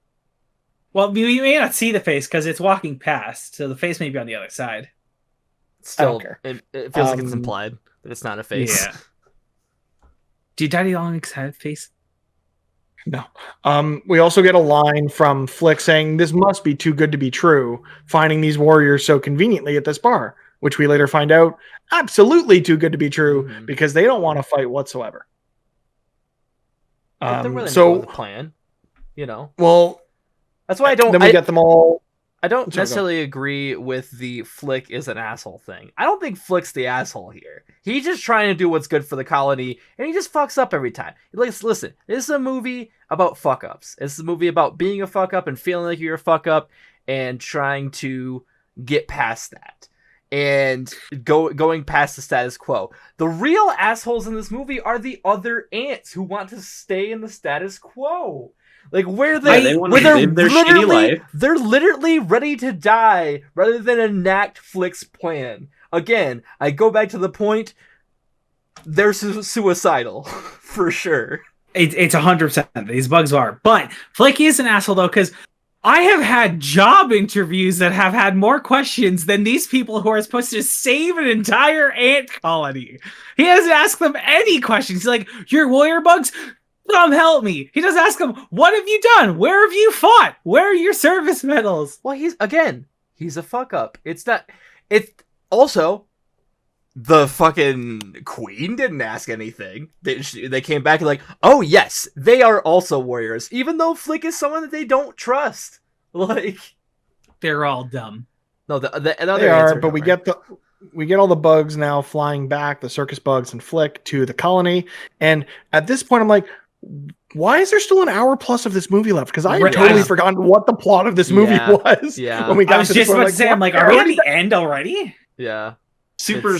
Well, you may not see the face because it's walking past, so the face may be on the other side. Still, care. it feels like it's implied that it's not a face. Yeah. Do daddy longlegs have a face? No. We also get a line from Flick saying, "This must be too good to be true, finding these warriors so conveniently at this bar," which we later find out absolutely too good to be true because they don't want to fight whatsoever. They're really so the plan, you know. Well, that's why I don't. Then we get them all. I don't necessarily agree with the Flick is an asshole thing. I don't think Flick's the asshole here. He's just trying to do what's good for the colony, and he just fucks up every time. Like, listen, this is a movie about fuck-ups. It's a movie about being a fuck-up and feeling like you're a fuck-up and trying to get past that. And going past the status quo. The real assholes in this movie are the other ants who want to stay in the status quo. Like where they want to live their shitty life. They're literally ready to die rather than enact Flick's plan. Again, I go back to the point. They're suicidal for sure. It's 100%. These bugs are, but Flick is an asshole though because I have had job interviews that have had more questions than these people who are supposed to save an entire ant colony. He doesn't ask them any questions. He's like, "You're warrior bugs? Come help me." He doesn't ask them, "What have you done? Where have you fought? Where are your service medals?" Well, he's a fuck up. It's also the fucking queen didn't ask anything. They came back and like, "Oh yes, they are also warriors," even though Flick is someone that they don't trust. Like, they're all dumb. No, the other they are, but dumb, we get all the bugs now flying back, the circus bugs and Flick to the colony. And at this point, I'm like, why is there still an hour plus of this movie left? Because I had totally forgotten what the plot of this movie was. Yeah. When we got I was to just this about point, to say, I'm like, are we at the end already? Yeah.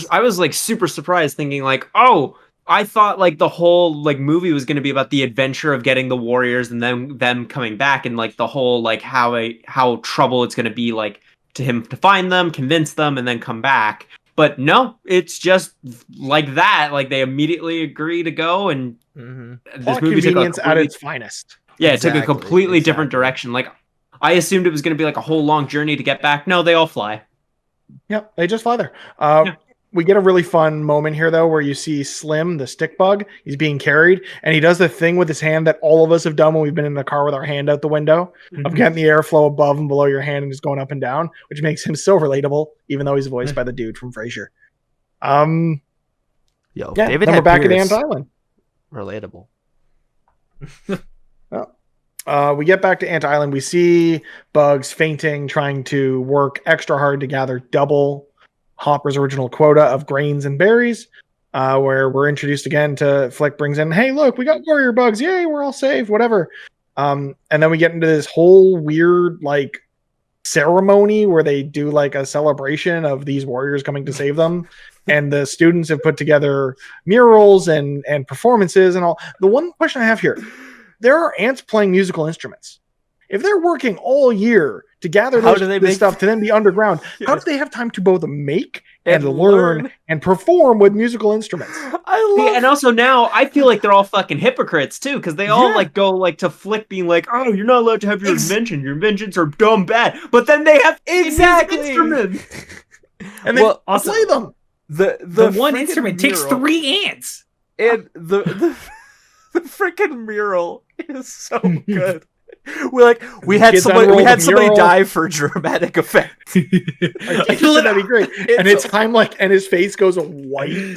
I was like super surprised, thinking like, oh, I thought like the whole like movie was going to be about the adventure of getting the warriors and then them coming back, and like the whole like how trouble it's going to be like to him to find them, convince them, and then come back. But no, it's just like that. Like they immediately agree to go, and this movie took at its finest. Yeah, it took a completely different direction. Like I assumed it was going to be like a whole long journey to get back. No, they all fly. Yep, they just fly there. we get a really fun moment here though, where you see Slim, the stick bug, he's being carried, and he does the thing with his hand that all of us have done when we've been in the car with our hand out the window of getting the airflow above and below your hand and just going up and down, which makes him so relatable, even though he's voiced by the dude from Frasier. Yo, Yeah, David then we're had back at Pierce. Ant Island. Relatable. We get back to Ant Island. We see Bugs fainting, trying to work extra hard to gather double Hopper's original quota of grains and berries. Where we're introduced again to Flick brings in, hey, look, we got warrior bugs. Yay, we're all safe, whatever. And then we get into this whole weird like ceremony where they do like a celebration of these warriors coming to save them. And the students have put together murals and performances and all. The one question I have here, there are ants playing musical instruments. If they're working all year to gather this stuff to then be underground, how do they have time to both make and learn and perform with musical instruments? And also now I feel like they're all fucking hypocrites too, because they all like go like to Flick being like, oh, you're not allowed to have your invention. Your inventions are dumb bad. But then they have music instruments. And they also play them. The one instrument takes 3 ants. And the freaking mural is so good. We had somebody die for dramatic effect. That'd be great. And it's Heimlich, and his face goes white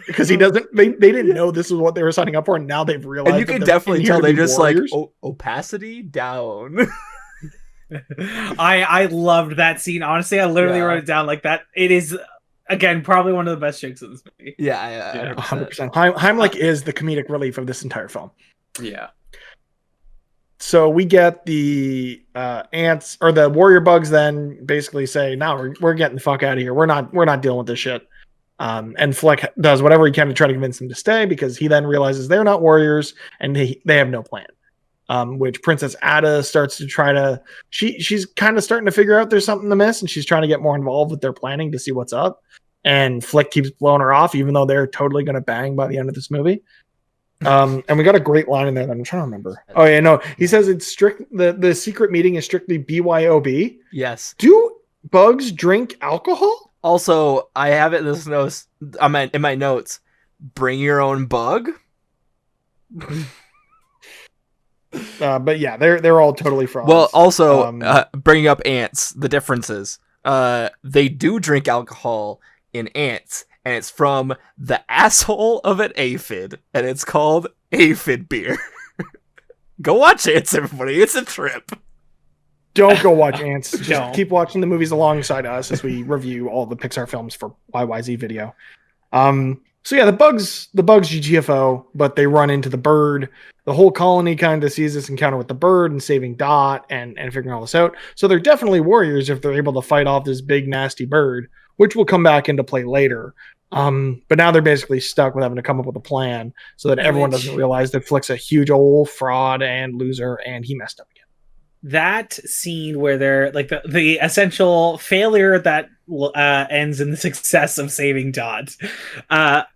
because he doesn't. They didn't know this was what they were signing up for, and now they've realized. And you can definitely tell they're just warriors. Like opacity down. I loved that scene. Honestly, I literally wrote it down like that. It is. Again, probably one of the best jokes of this movie. Yeah, 100%. Heimlich is the comedic relief of this entire film. Yeah. So we get the ants or the warrior bugs then basically say, "No, we're getting the fuck out of here. We're not dealing with this shit." And Flick does whatever he can to try to convince them to stay because he then realizes they're not warriors and they have no plan. Which Princess Ada starts to try to. She's kind of starting to figure out there's something to miss, and she's trying to get more involved with their planning to see what's up. And Flick keeps blowing her off, even though they're totally going to bang by the end of this movie. And we got a great line in there that I'm trying to remember. Oh yeah, no, he says it's strict. The secret meeting is strictly BYOB. Yes. Do bugs drink alcohol? Also, I have it in this notes. In my notes. Bring your own bug. But yeah, they're all totally frauds. Well, also bringing up ants, the differences. They do drink alcohol in ants, and it's from the asshole of an aphid, and it's called aphid beer. Go watch Ants, everybody. It's a trip. Don't go watch Ants. Just keep watching the movies alongside us as we review all the Pixar films for YYZ video. So yeah, the bugs GTFO, but they run into the bird. The whole colony kind of sees this encounter with the bird and saving Dot and figuring all this out. So they're definitely warriors if they're able to fight off this big nasty bird, which will come back into play later. But now they're basically stuck with having to come up with a plan so that everyone doesn't realize that Flick's a huge old fraud and loser and he messed up again. That scene where they're like the essential failure that ends in the success of saving Dot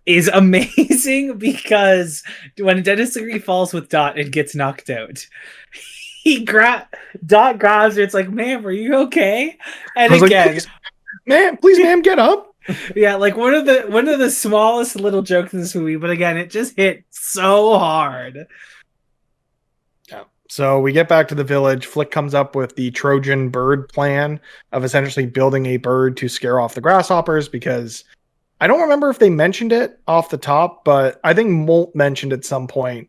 is amazing because when Dennis Leary falls with Dot and gets knocked out, Dot grabs her. It's like, ma'am, are you okay? And again, like, please, ma'am, get up. Yeah, like one of the smallest little jokes in this movie, but again, it just hit so hard. So we get back to the village. Flick comes up with the Trojan bird plan of essentially building a bird to scare off the grasshoppers because I don't remember if they mentioned it off the top, but I think Molt mentioned at some point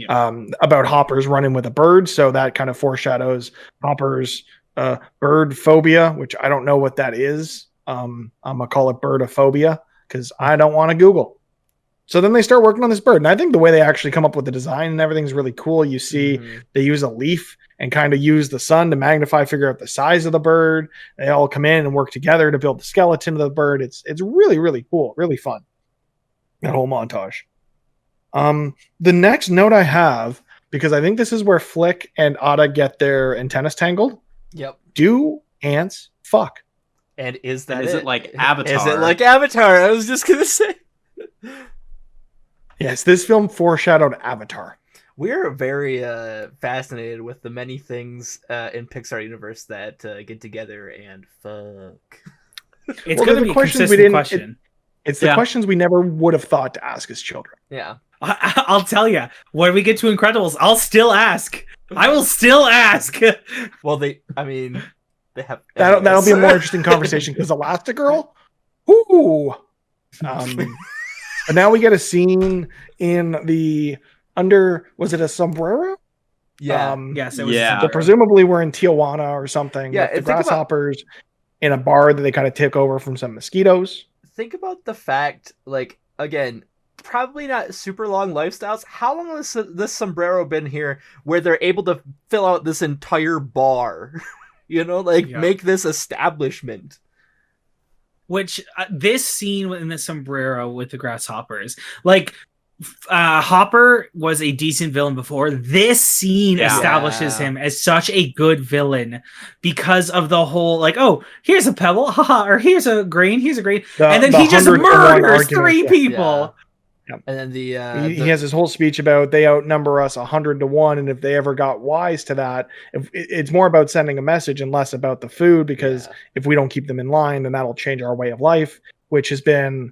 about Hopper's running with a bird. So that kind of foreshadows Hopper's bird phobia, which I don't know what that is. I'm going to call it birdophobia because I don't want to Google. So then they start working on this bird. And I think the way they actually come up with the design and everything's really cool. You see they use a leaf and kind of use the sun to magnify, figure out the size of the bird. They all come in and work together to build the skeleton of the bird. It's really, really cool. Really fun. That whole montage. The next note I have, because I think this is where Flick and Ada get their antennas tangled. Yep. Do ants fuck? And is it like Avatar? Is it like Avatar? I was just going to say. Yes, this film foreshadowed Avatar. We're very fascinated with the many things in Pixar universe that get together and fuck. It's going to be a consistent question. It's the Yeah. questions we never would have thought to ask as children. Yeah. I'll tell you, when we get to Incredibles, I'll still ask. I will still ask. Well, they have That'll be a more interesting conversation because Elastigirl, ooh. But now we get a scene in the was it a sombrero? Yeah. Yes, it was. Yeah. So presumably we're in Tijuana or something. Yeah, with the and think about- grasshoppers in a bar that they kind of took over from some mosquitoes. Think about the fact, like, again, probably not super long lifestyles. How long has this sombrero been here where they're able to fill out this entire bar? You know, like, Yeah. make this establishment. Which this scene in the sombrero with the grasshoppers, like Hopper was a decent villain before. This scene Yeah. establishes him as such a good villain because of the whole like, oh, here's a pebble, haha, or here's a grain, and then he just 100-to-1 murders argument, 3 yeah. people. And then He has his whole speech about they outnumber us 100-to-1, and if they ever got wise to that, it's more about sending a message and less about the food, because if we don't keep them in line, then that'll change our way of life, which has been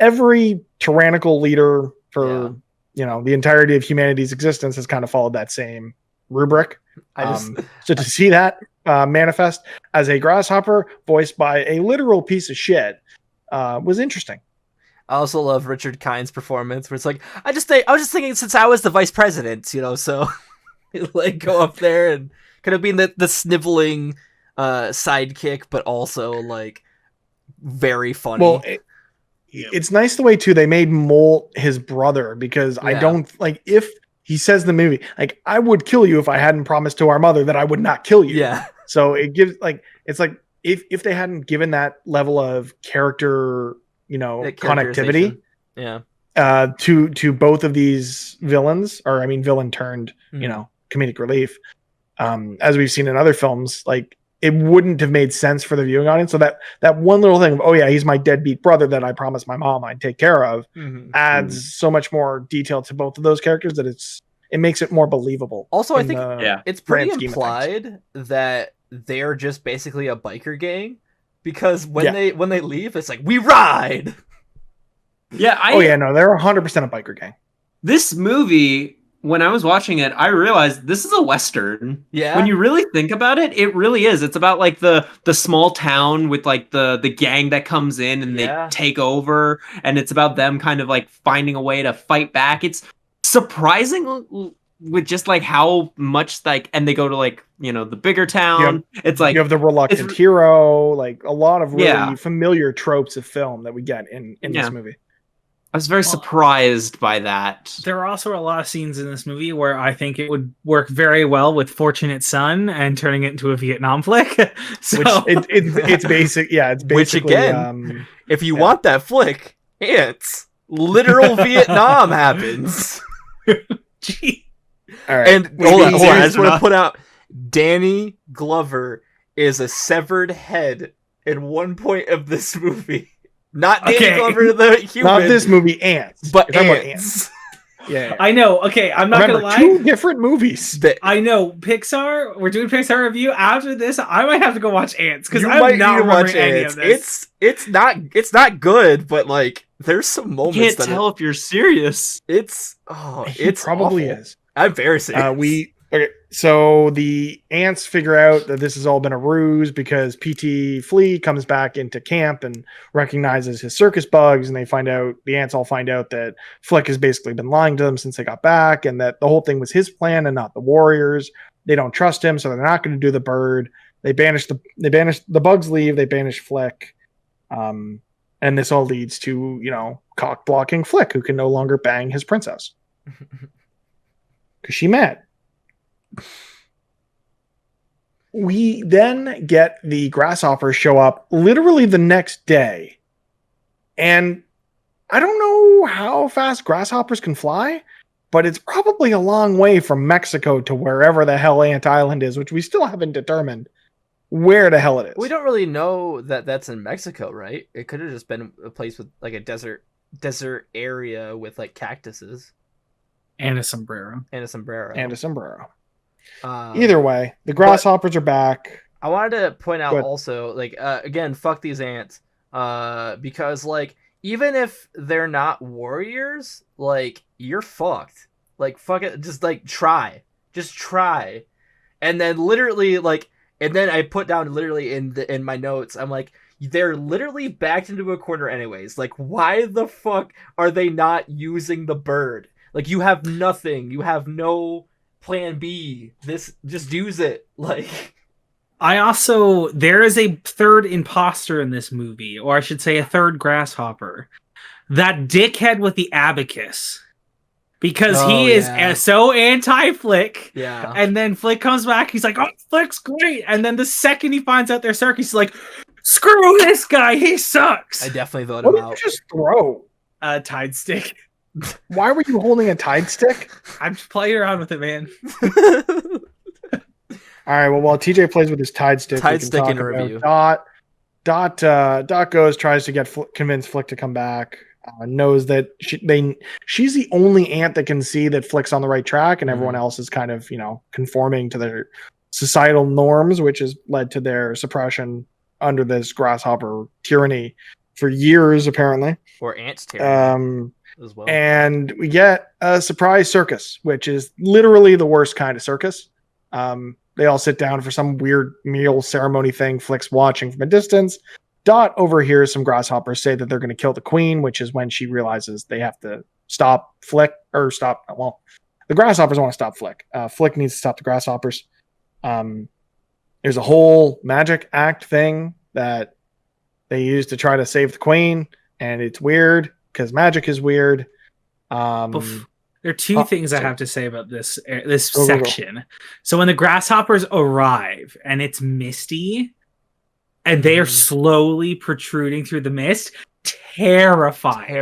every tyrannical leader for the entirety of humanity's existence has kind of followed that same rubric. So to see that manifest as a grasshopper voiced by a literal piece of shit was interesting. I also love Richard Kine's performance, where it's like, I was just thinking since I was the vice president, so like go up there and kind of being the sniveling sidekick, but also like very funny. Well, it's nice the way too they made Molt his brother, because I don't like if he says in the movie like I would kill you if I hadn't promised to our mother that I would not kill you. Yeah. So it gives it's like if they hadn't given that level of character, connectivity, to both of these villains, or I mean villain turned, comedic relief, as we've seen in other films, like it wouldn't have made sense for the viewing audience. So that one little thing of, oh yeah, he's my deadbeat brother that I promised my mom I'd take care of, adds so much more detail to both of those characters that it makes it more believable. Also, I think it's pretty grand scheme of implied that they're just basically a biker gang, because when they leave, it's like, we ride. Yeah. They're 100% a biker gang. This movie, when I was watching it, I realized this is a Western. Yeah. When you really think about it, it really is. It's about like the small town with like the gang that comes in and they take over, and it's about them kind of like finding a way to fight back. It's surprising with just like how much like, and they go to like, the bigger town. It's like you have the reluctant hero, like a lot of really familiar tropes of film that we get in this movie. I was very surprised by that. There are also a lot of scenes in this movie where I think it would work very well with Fortunate Son and turning it into a Vietnam flick. So it's basic. Yeah, it's basically. Which again, if you want that flick, it's literal Vietnam happens. Gee. All right. And hold on. I just want to put out, Danny Glover is a severed head in one point of this movie. Not Danny Glover, the human. Not this movie, Ants. But Ants. Yeah. I know. Okay, I'm not going to lie. 2 different movies. I know. Pixar, we're doing Pixar review. After this, I might have to go watch Ants, because You I'm might not need to watch remembering any Ants. of this. It's not good, but like there's some moments. You can't tell if you're serious. It's probably awful. is. I'm very serious. So the ants figure out that this has all been a ruse, because PT Flea comes back into camp and recognizes his circus bugs, and the ants all find out that Flick has basically been lying to them since they got back, and that the whole thing was his plan and not the Warriors. They don't trust him, so they're not going to do the bird. They banish the bugs, leave. They banish Flick, and this all leads to cock blocking Flick, who can no longer bang his princess because she mad. We then get the grasshoppers show up literally the next day. And I don't know how fast grasshoppers can fly, but it's probably a long way from Mexico to wherever the hell Ant Island is, which we still haven't determined where the hell it is. We don't really know that that's in Mexico, right? It could have just been a place with like a desert area with like cactuses. And a sombrero. Either way, the grasshoppers are back. I wanted to point out also, like, again, fuck these ants, because like even if they're not warriors, like, you're fucked. Like, fuck it, just like try. Just try. And then literally, like, and then I put down literally in my notes, I'm like, they're literally backed into a corner anyways. Like, why the fuck are they not using the bird? Like, you have nothing. You have no plan B. Just use it. Like, there is a third imposter in this movie, or I should say a third grasshopper. That dickhead with the abacus. Because he is so anti-Flick. Yeah. And then Flick comes back, he's like, oh, Flick's great. And then the second he finds out they're circus, he's like, screw this guy, he sucks. I definitely voted What him did you out. just throw? A Tide stick. Why were you holding a Tide stick? I'm just playing around with it, man. All right. Well, while TJ plays with his Tide stick, Tide we can stick talk in about review. Dot goes, tries to convince Flick to come back. Knows that she's the only ant that can see that Flick's on the right track, and everyone else is kind of, conforming to their societal norms, which has led to their suppression under this grasshopper tyranny for years, apparently. Or ants tyranny as well. And we get a surprise circus, which is literally the worst kind of circus. They all sit down for some weird meal ceremony thing. Flick's watching from a distance. Dot overhears some grasshoppers say that they're going to kill the queen, which is when she realizes they have to stop Flick, or stop. Well, the grasshoppers want to stop Flick. Flick needs to stop the grasshoppers. There's a whole magic act thing that they use to try to save the queen, and it's weird because magic is weird. There are two things I have to say about this section. So when the grasshoppers arrive and it's misty, and they are slowly protruding through the mist, terrifying.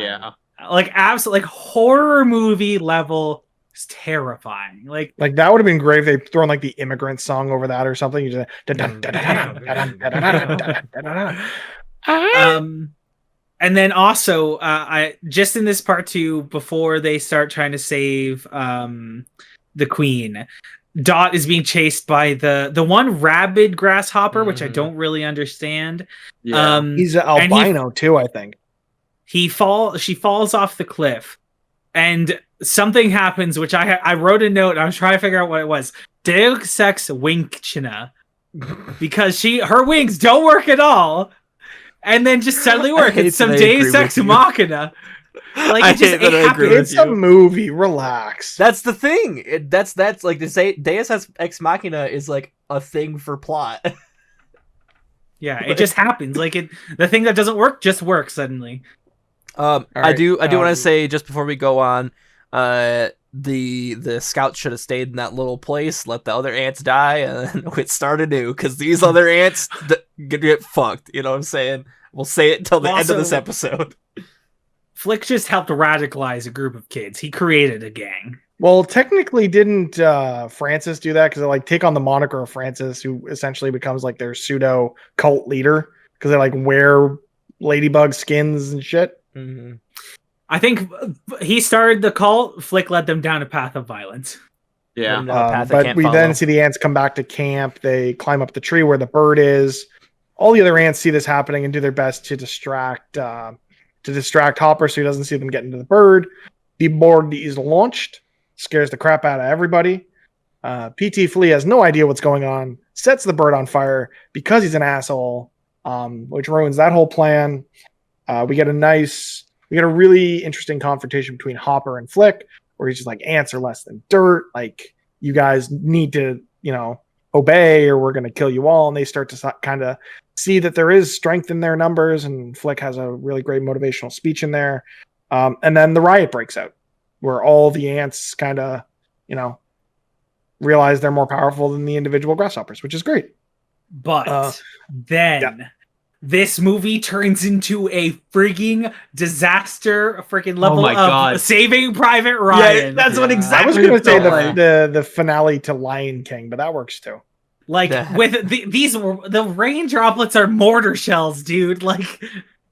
Yeah. Like, absolutely, like, horror movie level, is terrifying. Like that would have been great if they thrown like the immigrant song over that or something. You and then also, I just in this part too, before they start trying to save the queen, Dot is being chased by the one rabid grasshopper, which I don't really understand. Yeah. He's an albino too, I think. She falls off the cliff, and something happens, which I wrote a note. I was trying to figure out what it was. Deus Ex Winkchina, because her wings don't work at all, and then just suddenly work. It's some Deus Ex Machina. Like, it happens. It's a movie. Relax. That's the thing. That's like to say Deus Ex Machina is like a thing for plot. Yeah, it just happens. Like, the thing that doesn't work just works suddenly. Right. I do want to say, just before we go on, the scouts should have stayed in that little place, let the other ants die, and then we'd start anew, because these other ants get fucked. You know what I'm saying? We'll say it till the end of this episode. Flick just helped radicalize a group of kids. He created a gang. Well, technically, didn't Francis do that? Because they like take on the moniker of Francis, who essentially becomes like their pseudo cult leader, because they like wear ladybug skins and shit. Mm-hmm. I think he started the cult. Flick led them down a path of violence. Yeah. But we then see the ants come back to camp. They climb up the tree where the bird is. All the other ants see this happening and do their best to distract Hopper so he doesn't see them get into the bird. The board is launched, scares the crap out of everybody. PT Flea has no idea what's going on, sets the bird on fire because he's an asshole, which ruins that whole plan. We get a really interesting confrontation between Hopper and Flick, where he's just like, ants are less than dirt. Like, you guys need to, obey or we're going to kill you all. And they start to kind of see that there is strength in their numbers. And Flick has a really great motivational speech in there. And then the riot breaks out, where all the ants kind of, realize they're more powerful than the individual grasshoppers, which is great. But this movie turns into a freaking disaster, freaking level of God. Saving Private Ryan. Yeah, that's what exactly. I was going to say the finale to Lion King, but that works too. Like, with the rain droplets are mortar shells, dude. Like,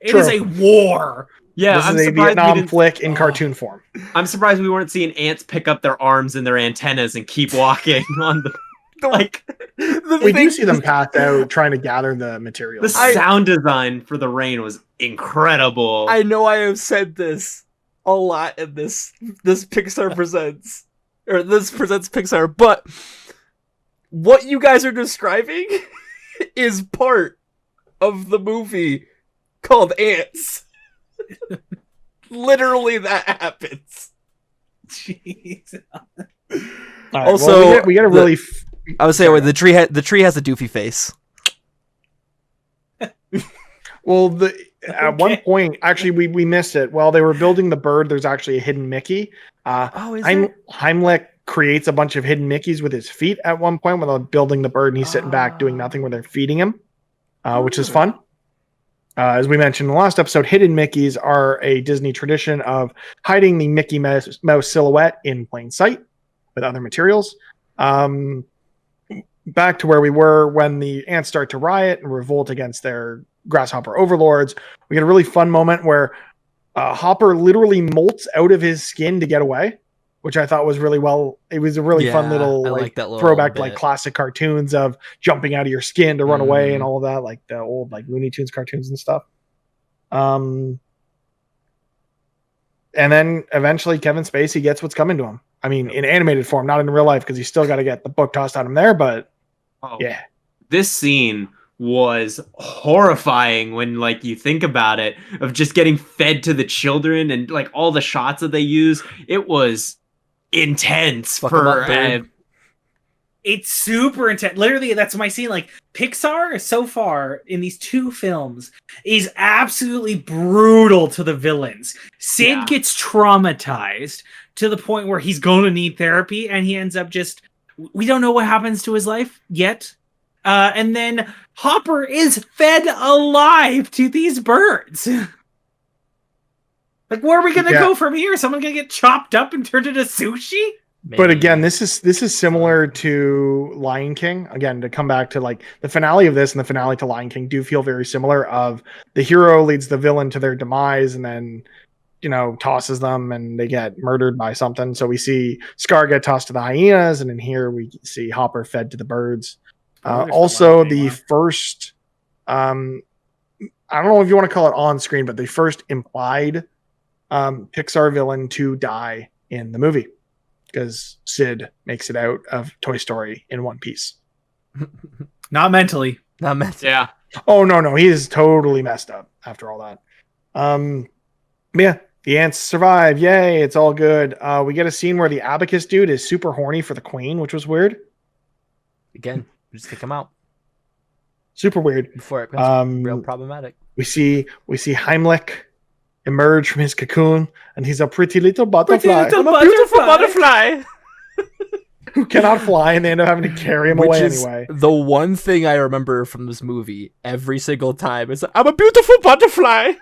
it is a war. Yeah, this is a Vietnam flick in cartoon form. I'm surprised we weren't seeing ants pick up their arms and their antennas and keep walking on the. Like We do see them passed out trying to gather the materials. the sound design for the rain was incredible. I know I have said this a lot in this Pixar presents, or this presents Pixar, but what you guys are describing is part of the movie called Ants. Literally, that happens. Jeez. All right, Also, well, we get a really. I would say the tree has a doofy face. Well, at one point, actually, we missed it. While they were building the bird, there's actually a hidden Mickey. Is there? Heimlich creates a bunch of hidden Mickeys with his feet at one point when they're building the bird, and he's sitting back doing nothing where they're feeding him, which is fun. As we mentioned in the last episode, hidden Mickeys are a Disney tradition of hiding the Mickey Mouse silhouette in plain sight with other materials. Back to where we were when the ants start to riot and revolt against their grasshopper overlords. We get a really fun moment where Hopper literally molts out of his skin to get away, which I thought was really well. It was a really fun little, like that little throwback to like classic cartoons of jumping out of your skin to run away and all of that, like the old like Looney Tunes cartoons and stuff. And then eventually Kevin Spacey gets what's coming to him. I mean, in animated form, not in real life, because he's still got to get the book tossed at him there. But yeah, this scene was horrifying when like you think about it, of just getting fed to the children and like all the shots that they use. It was intense. It's super intense. Literally, that's my scene. Like, Pixar so far in these two films is absolutely brutal to the villains. Sid gets traumatized to the point where he's going to need therapy, and he ends up just, we don't know what happens to his life yet. And then Hopper is fed alive to these birds. Like, where are we going to go from here? Someone going to get chopped up and turned into sushi? Maybe. But again, this is similar to Lion King. Again, to come back to like the finale of this and the finale to Lion King do feel very similar. Of the hero leads the villain to their demise and then, tosses them and they get murdered by something. So we see Scar get tossed to the hyenas, and in here we see Hopper fed to the birds. Also, the first, I don't know if you want to call it on screen, but the first implied Pixar villain to die in the movie, because Sid makes it out of Toy Story in one piece. Not mentally. Yeah. Oh, no. He is totally messed up after all that. Yeah, the ants survive. Yay, it's all good. We get a scene where the abacus dude is super horny for the queen, which was weird. Again, just kick him out. Super weird. Before it becomes real problematic. We see Heimlich emerge from his cocoon, and he's a pretty little butterfly. I'm a beautiful butterfly who cannot fly, and they end up having to carry him away anyway. The one thing I remember from this movie every single time is, I'm a beautiful butterfly.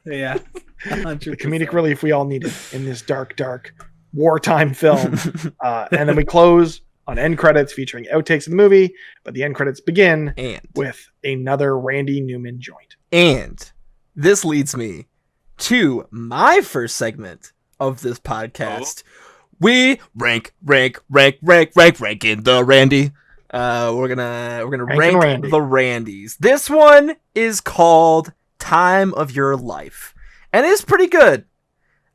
Yeah. 100%. The comedic relief we all needed in this dark wartime film. And then we close on end credits featuring outtakes of the movie, but the end credits begin with another Randy Newman joint. And this leads me to my first segment of this podcast. We rank in the Randy. We're gonna rank the Randys. This one is called Time of Your Life, and it's pretty good.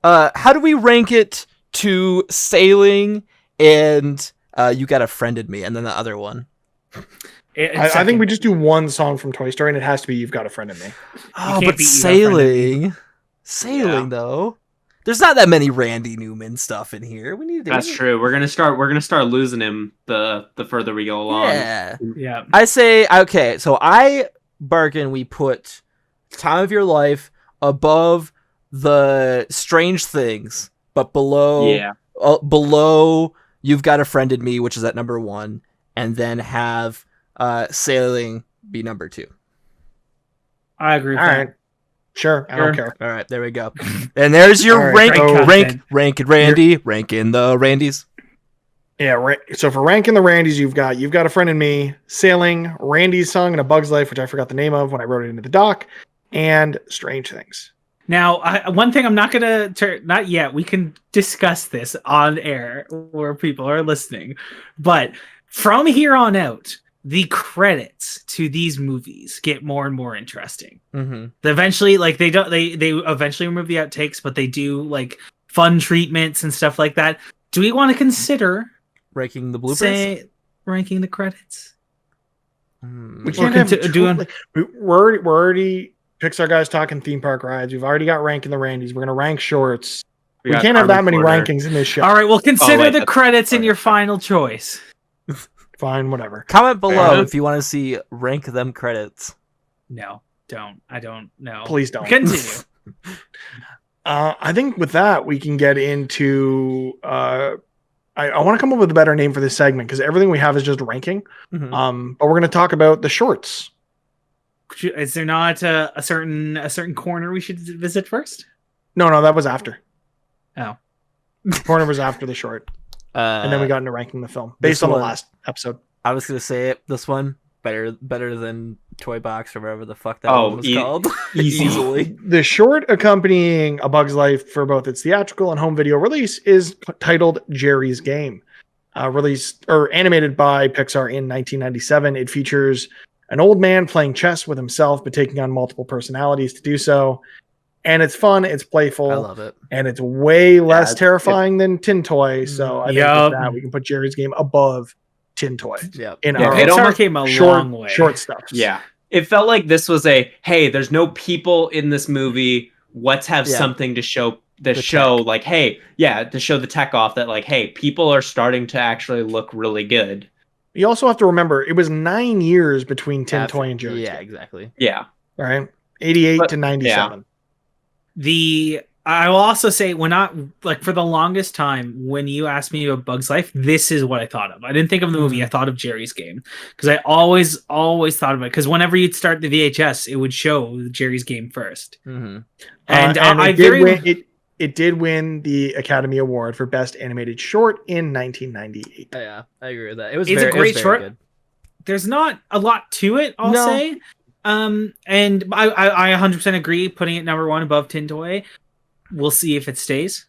How do we rank it to Sailing and You Got a Friend in Me, and then the other one? I think we just do one song from Toy Story, and it has to be You've Got a Friend in Me. Oh, but Sailing though, there's not that many Randy Newman stuff in here. That's true. We're gonna start losing him the further we go along. Yeah. I say okay. So I bargain. We put Time of Your Life above the Strange Things, but below You've Got a Friend in Me, which is at number 1, and then have Sailing be number 2. I agree with All that. right. Sure, I don't care. All right, there we go. And there's your rank and Randy, ranking the Randys. Yeah, so for ranking the Randys, you've got a Friend in Me, Sailing, Randy's Song, and A Bug's Life, which I forgot the name of when I wrote it into the doc, and Strange Things. Now, one thing I'm not going to... Not yet. We can discuss this on air where people are listening. But from here on out, the credits to these movies get more and more interesting. Mm-hmm. Eventually, like they eventually remove the outtakes, but they do like fun treatments and stuff like that. Do we want to consider Ranking the bloopers? Ranking the credits? We can't have we're already Pixar guys talking theme park rides. We've already got ranking the Randies. We're gonna rank shorts. We can't have that many rankings in this show. All right, well, consider the credits in your final choice. Fine, whatever. Comment below if you want to see rank them credits. No, don't. I don't know. Please don't. Continue. I think with that we can get into. I want to come up with a better name for this segment because everything we have is just ranking. Mm-hmm. But we're going to talk about the shorts. Is there not a certain corner we should visit first? No, that was after. Oh, corner was after the short, and then we got into ranking the film based on the last episode. I was going to say it. This one better than Toy Box or whatever the fuck that one was called. Easily. The short accompanying A Bug's Life for both its theatrical and home video release is titled Jerry's Game. Released or animated by Pixar in 1997. It features an old man playing chess with himself, but taking on multiple personalities to do so. And it's fun, it's playful. I love it. And it's way less terrifying than Tin Toy. So I think with that we can put Jerry's Game above Tin Toy. Yeah. Pixar came a long way. Short stuff. Yeah. It felt like this was hey, there's no people in this movie. Let's have something to show to show the tech off that like, hey, people are starting to actually look really good. You also have to remember it was 9 years between Tin Toy and Jerry's Game. Exactly. Yeah. All right. 88 to 97. I will also say for the longest time when you asked me about Bug's Life, this is what I thought of. I didn't think of the movie. I thought of Jerry's Game because I always thought of it because whenever you'd start the VHS, it would show Jerry's Game first. Mm-hmm. And it did win the Academy Award for Best Animated Short in 1998. Yeah, I agree with that. It's a great short. Good. There's not a lot to it, I'll say. And I 100% agree putting it number one above Tin Toy. We'll see if it stays.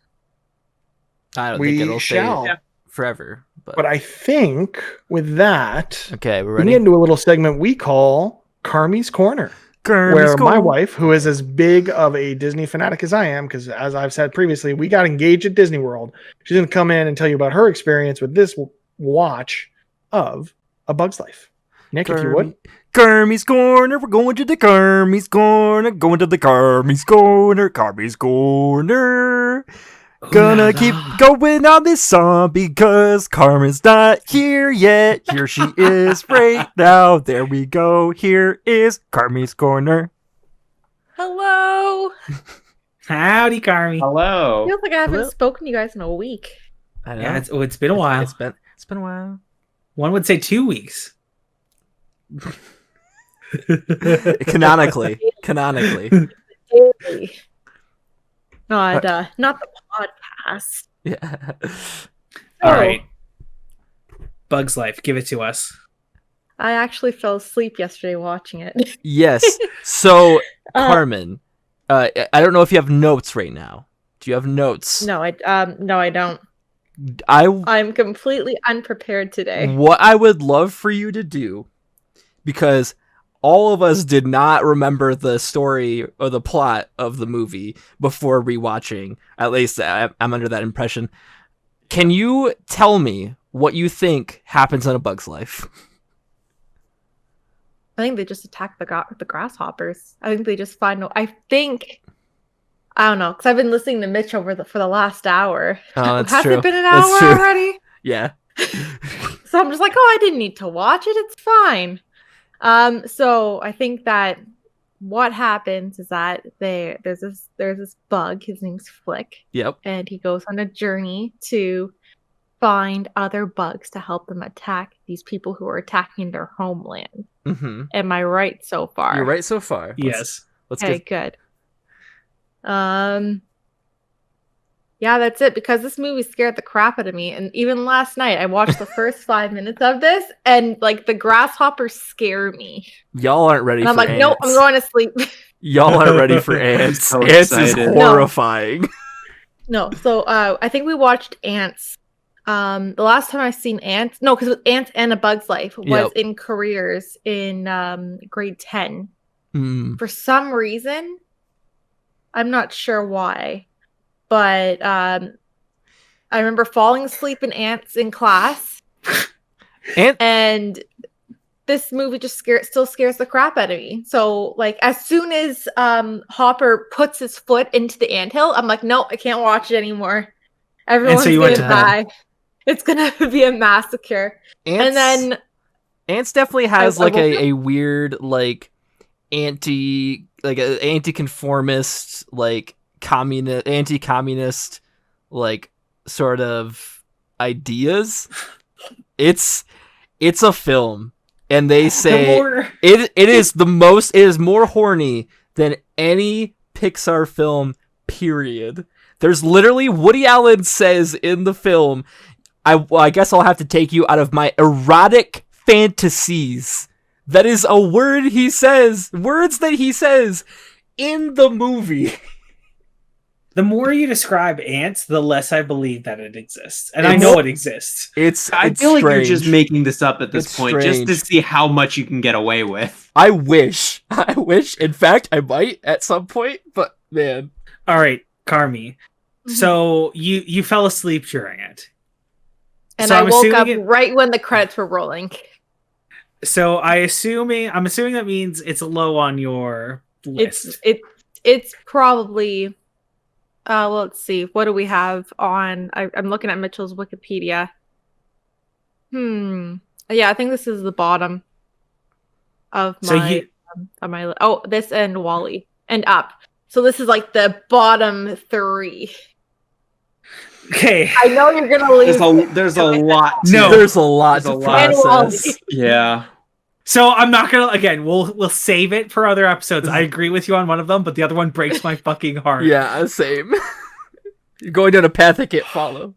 I don't think it'll stay forever. But I think with that, okay, we're we ready. get into a little segment we call Carmi's Corner. Where my wife, who is as big of a Disney fanatic as I am, because as I've said previously, we got engaged at Disney World. She's going to come in and tell you about her experience with this watch of A Bug's Life. Nick, if you would. Carmi's Corner, we're going to the Carmi's Corner, going to the Carmi's Corner, Carmi's Corner. Gonna keep going on this song because Carmen's not here yet. Here she is right now. There we go. Here is Carmi's Corner. Hello. Howdy, Carmi. Hello. Feels like I haven't spoken to you guys in a week. I know. Yeah, it's been a while. It's been a while. One would say 2 weeks. Canonically. Not the podcast. Yeah. All right. Bug's Life, give it to us. I actually fell asleep yesterday watching it. Yes. So, Carmen, I don't know if you have notes right now. Do you have notes? No, I don't. I'm completely unprepared today. What I would love for you to do, because all of us did not remember the story or the plot of the movie before rewatching. At least I'm under that impression. Can you tell me what you think happens in A Bug's Life? I think they just attack the grasshoppers. I think they just find. I don't know, because I've been listening to Mitch for the last hour. Oh, that's Has true. it been an hour already? Yeah. So I'm just like, I didn't need to watch it. It's fine. So I think that what happens is that there's this bug. His name's Flick. Yep. And he goes on a journey to find other bugs to help them attack these people who are attacking their homeland. Mm-hmm. Am I right so far? You're right so far. Yes. Let's Okay, good. Yeah, that's it, because this movie scared the crap out of me. And even last night, I watched the first 5 minutes of this, and like the grasshoppers scare me. Y'all aren't ready and for I'm like, ants. nope, I'm going to sleep. Y'all aren't ready for ants. So Ants is excited. horrifying. No, so I think we watched Ants The last time I seen Ants, no, because Ants and A Bug's Life was Yep. in careers in grade 10. Mm. For some reason, I'm not sure why, but I remember falling asleep in Ants in class, and this movie just still scares the crap out of me. So, like, as soon as Hopper puts his foot into the anthill, I'm like, no, I can't watch it anymore. Everyone's so you gonna went to bed. die. It's gonna be a massacre. And then Ants definitely has I like woke a weird like anti-conformist like anti-communist like sort of ideas. It's a film, and they say it is more horny than any Pixar film, period. There's literally, Woody Allen says in the film, I guess I'll have to take you out of my erotic fantasies. That is a word he says. Words that he says in the movie. The more you describe Ants, the less I believe that it exists. And I know it exists. I feel like you're just making this up at this point, strange. just to see how much you can get away with. I wish. In fact, I might at some point, but man. All right, Carmi. So you fell asleep during it. And So I I'm woke up assuming right when the credits were rolling. So I'm assuming that means it's low on your list. It's probably well, let's see. What do we have on? I'm looking at Mitchell's Wikipedia. Yeah, I think this is the bottom of my oh, this and Wall-E and Up. So this is like the bottom 3. Okay. I know you're gonna lose. There's a lot. There's a lot to process. Yeah. So I'm not gonna we'll save it for other episodes. I agree with you on one of them, but the other one breaks my fucking heart. Yeah, same. You're going down a path I can't follow.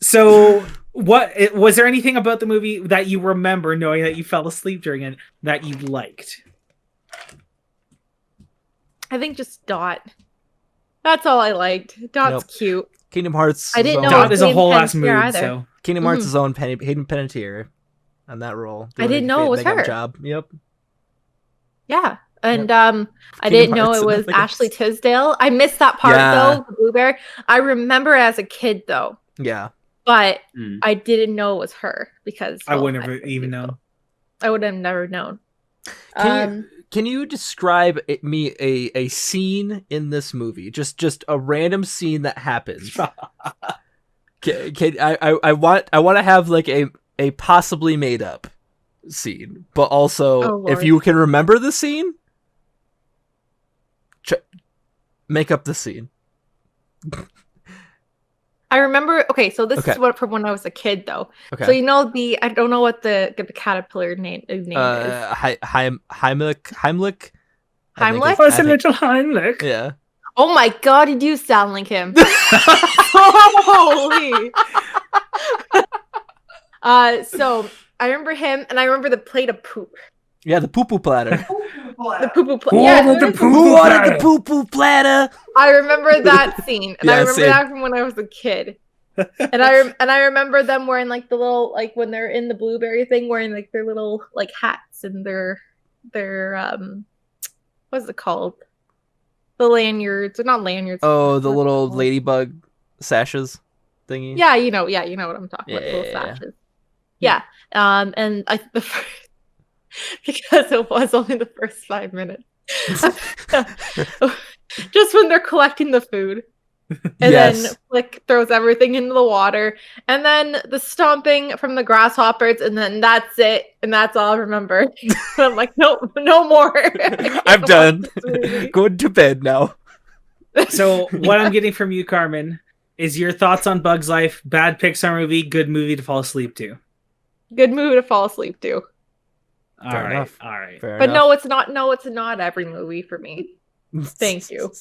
So what was there anything about the movie that you remember knowing that you fell asleep during it that you liked? I think just Dot. That's all I liked. Dot's cute. Kingdom Hearts. I didn't know Dot is a Hayden whole ass Panettiere mood. either. So Kingdom Hearts' own Hayden Panettiere on that role. I didn't know it was her. Job. Yep. Yeah. And I didn't know it was Ashley Tisdale. I missed that part though, the Blueberry. I remember as a kid though. Yeah. But I didn't know it was her because I wouldn't have even known. I would have never known. Can you describe me a scene in this movie? Just a random scene that happens. I want to have like a possibly made up scene, but also if you can remember the scene, make up the scene. I remember. Okay, so this is what from when I was a kid, though. Okay. So you know I don't know what the caterpillar name is. Heimlich. Heimlich? Oh, it's a little Heimlich. Yeah. Oh my god, you do sound like him. Holy. So I remember him, and I remember the plate of poop. Yeah, the poo-poo platter. The poo-poo platter. Who ordered the poo-poo platter? I remember that scene, and I remember that from when I was a kid. And I remember them wearing like the little like when they're in the blueberry thing, wearing like their little like hats and their what's it called? The lanyards, or not lanyards. Oh, the little ladybug sashes thingy. Yeah, you know what I'm talking about. Little sashes. Yeah. And because it was only the first 5 minutes. Just when they're collecting the food. And then Flick throws everything into the water. And then the stomping from the grasshoppers, and then that's it. And that's all I remember. I'm like, no more. I'm done. Going to bed now. So what I'm getting from you, Carmen, is your thoughts on Bug's Life. Bad Pixar movie, good movie to fall asleep to. Good movie to fall asleep to. All right. Fair but enough. no, it's not. No, it's not every movie for me. Thank you.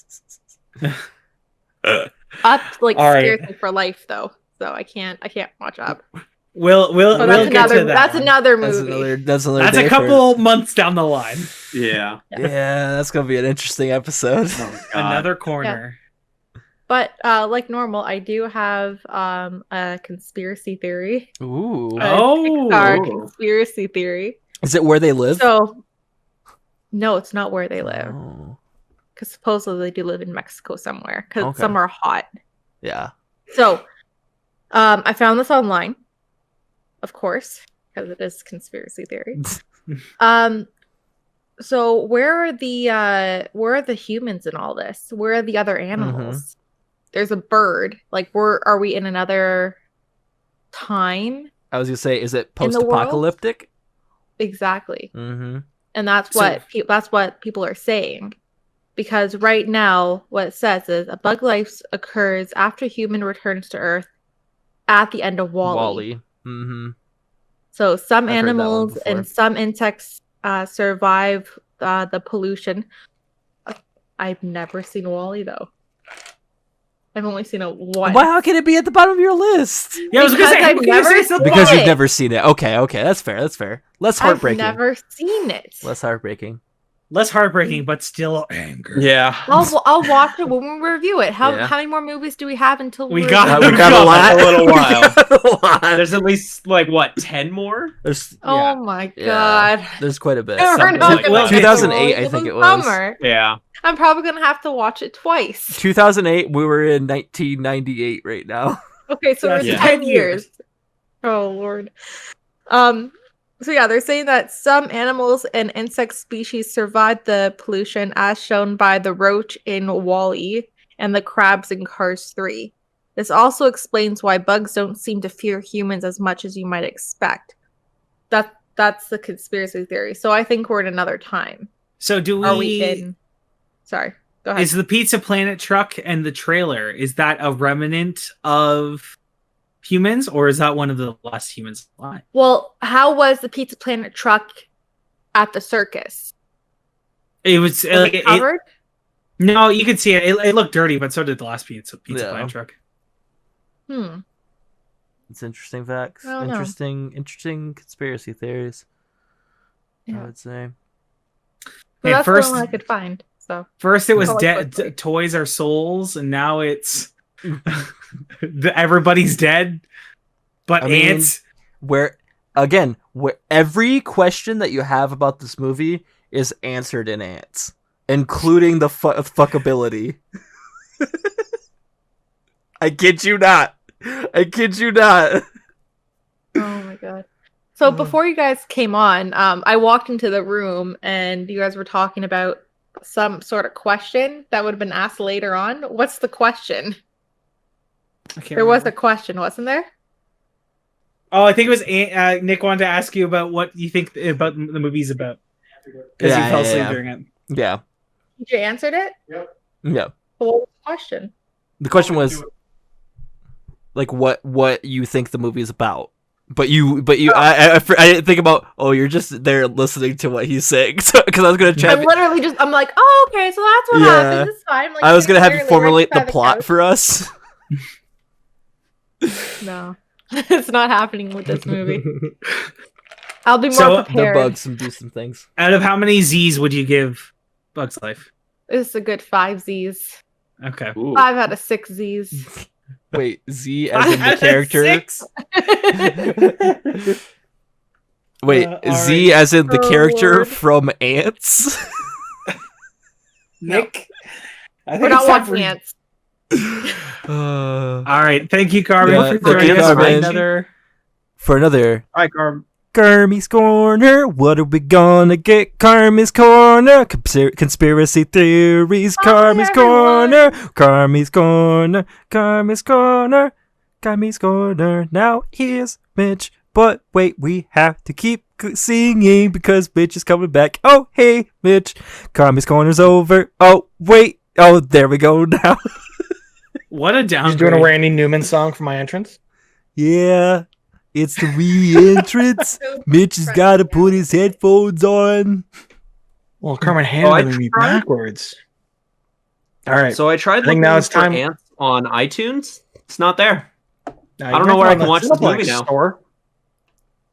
Up scares me for life though, so I can't watch Up. We'll get to that. That's another movie. That's a couple months down the line. Yeah. Yeah, that's gonna be an interesting episode. Oh, another corner. Yeah. But like normal, I do have a conspiracy theory. Ooh. A Oh. Pixar conspiracy theory. Is it where they live? So, no, it's not where they live. Oh. Because supposedly they do live in Mexico somewhere. Because Okay. some are hot. Yeah. So, I found this online, of course, because it is conspiracy theory. So where are the humans in all this? Where are the other animals? There's a bird. Like, are we in another time? I was gonna say, is it In the world? post-apocalyptic? Exactly. Mm-hmm. And that's what people are saying. Because right now, what it says is a bug life occurs after human returns to Earth at the end of Wall-E. Mm-hmm. So some I've heard that one animals before. and some insects survive the pollution. I've never seen Wall-E though. I've only seen it once. Why? How can it be at the bottom of your list? Yeah, I was gonna Because say, I've how can you never say something? Because Why? you've never seen it. Okay, that's fair. Less I've heartbreaking. never seen it. Less heartbreaking. Less heartbreaking, but still anger. Yeah. I'll watch it when we review it. How Yeah. many more movies do we have until We we got- we got a lot. A little while. We got a lot. There's at least like what 10 more. There's, Oh my yeah, god. there's quite a bit. We're Something not like gonna that. get 2008, through I think the it was. summer. Yeah. I'm probably gonna have to watch it twice. 2008. We were in 1998 right now. Okay, so That's it's 10 10 years. Oh lord. So yeah, they're saying that some animals and insect species survived the pollution, as shown by the roach in Wall-E and the crabs in Cars 3. This also explains why bugs don't seem to fear humans as much as you might expect. That's the conspiracy theory. So I think we're in another time. So Are we in? Sorry, go ahead. Is the Pizza Planet truck and the trailer, is that a remnant of humans, or is that one of the last humans alive? Well, how was the Pizza Planet truck at the circus? It was, Was it covered? no, you could see it. It looked dirty, but so did the last Pizza Yeah. Planet truck. It's interesting facts. I don't know. Interesting conspiracy theories. I Yeah. would say. So And that's first- the one I could find. So First, it was Oh, quickly. Toys Are Souls, and now it's everybody's dead. But I mean, ants. where every question that you have about this movie is answered in Ants, including the fuckability. I kid you not. Oh my god. So before you guys came on, I walked into the room and you guys were talking about some sort of question that would have been asked later on. What's the question? I can't There was a remember. question, wasn't there? Oh, I think it was Nick wanted to ask you about what you think about the movie's about. Because Yeah, you fell yeah, asleep yeah. during it. Yeah. You answered it? Yeah. What was the question? The question was like what you think the movie is about. But I didn't think about, you're just there listening to what he's saying. So, because I was gonna try. I'm like, oh, okay, so that's what Yeah. happened. It's fine. Like, I was gonna have you literally formulate right the by plot couch. for us. No, it's not happening with this movie. I'll be more So, the The prepared. bugs and do some things. Out of how many Z's would you give Bug's Life? This is a good 5 Z's. Okay. Ooh. 5 out of 6 Z's. Wait, Z as in the Out of character. 6? Wait, all Z right. as in the Oh, character Lord. from Ants. Nick? I think We're not it's time watching Ants. All All right. Thank you, Carmen, Yeah, for thank joining you, us for Carmen. another. for another Hi, Carm. Carmi's Corner. What are we gonna get? Carmi's Corner. Conspiracy theories. Bye, Carmi's everyone. Corner. Carmi's Corner. Carmi's Corner. Carmi's Corner. Now here's Mitch. But wait, we have to keep singing because Mitch is coming back. Oh, hey, Mitch. Carmi's Corner's over. Oh, wait. Oh, there we go now. What a downgrade. He's doing a Randy Newman song for my entrance. Yeah. It's the re-entrance. Mitch has got to put his headphones on. Well, Carmen I handling me tried. backwards. All right. So I tried I think looking now it's for time- Ants on iTunes. It's not there. Now, I don't you know guys where I are on can the watch this Cineplex movie now. store.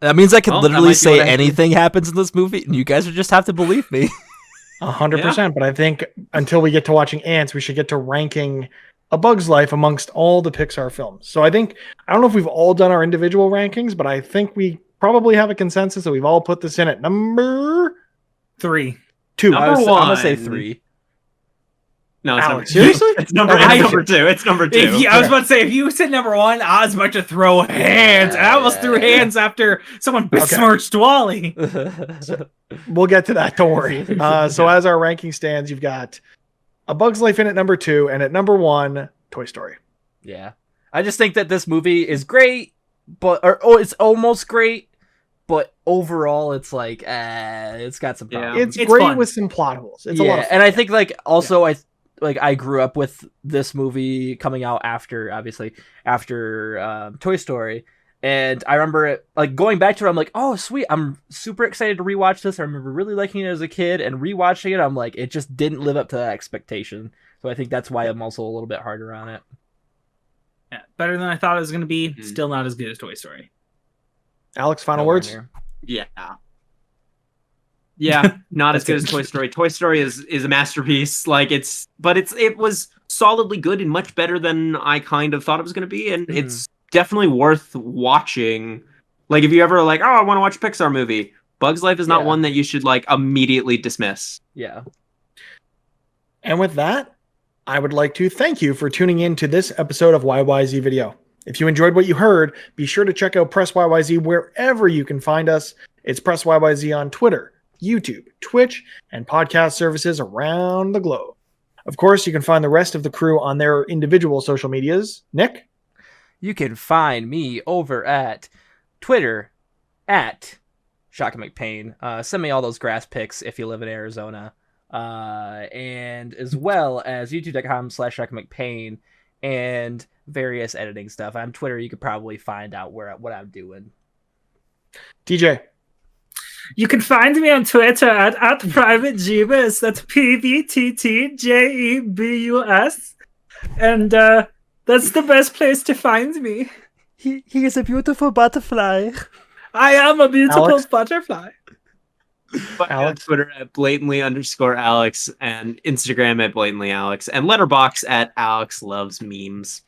That means I can Well, that literally might be say what I have to- anything happens in this movie, and you guys would just have to believe me. 100%. But I think until we get to watching Ants, we should get to ranking A Bug's Life amongst all the Pixar films. So I don't know if we've all done our individual rankings, but I think we probably have a consensus that we've all put this in at number 3. 2. Number I'm gonna say one. 3. No, it's Alex, number two. seriously? It's number 2. It's number 2. I was about to say, if you said number 1, I was about to throw hands. I almost threw hands after someone besmirched Wally. We'll get to that. Don't worry. So as our ranking stands, you've got A Bug's Life in at number 2, and at number 1, Toy Story. Yeah. I just think that this movie is great, but it's almost great, but overall it's like it's got some problems. It's great fun. with some plot holes. It's a lot of fun. And I think like also I grew up with this movie coming out after Toy Story, and I remember it like going back to it. I'm like, oh sweet, I'm super excited to rewatch this. I remember really liking it as a kid, and rewatching it, I'm like, it just didn't live up to that expectation. So I think that's why I'm also a little bit harder on it. Yeah, better than I thought it was going to be. Still not as good as Toy Story. Alex, final words? Yeah. Yeah, not as good as Toy Story. Toy Story is a masterpiece. Like it was solidly good and much better than I kind of thought it was going to be, and it's definitely worth watching. Like if you ever like, oh, I want to watch a Pixar movie, Bug's Life is not one that you should like immediately dismiss. Yeah. And with that, I would like to thank you for tuning in to this episode of YYZ Video. If you enjoyed what you heard, be sure to check out Press YYZ wherever you can find us. It's Press YYZ on Twitter, YouTube, Twitch, and podcast services around the globe. Of course, you can find the rest of the crew on their individual social medias. Nick? You can find me over at Twitter at Shotgun McPain. Send me all those grass pics if you live in Arizona. And as well as youtube.com/Shotgun McPain and various editing stuff. On Twitter, you could probably find out what I'm doing. DJ? You can find me on Twitter at PrivateJebus. That's PVTTJEBUS. And that's the best place to find me. He is a beautiful butterfly. I am a beautiful Alex? butterfly. Alex, Twitter at blatantly_Alex, and Instagram at blatantlyAlex, and Letterboxd at Alex Loves Memes.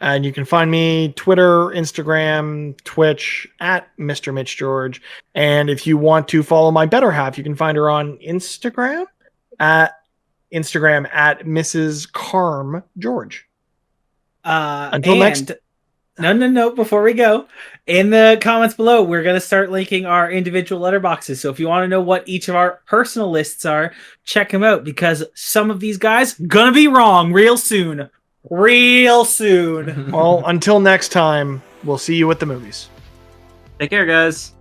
And you can find me Twitter, Instagram, Twitch at Mr. Mitch George. And if you want to follow my better half, you can find her on Instagram at Mrs. Carm George. Until next. No. Before we go, in the comments below, we're going to start linking our individual letterboxes. So if you want to know what each of our personal lists are, check them out, because some of these guys going to be wrong real soon. Well, until next time, we'll see you at the movies. Take care, guys.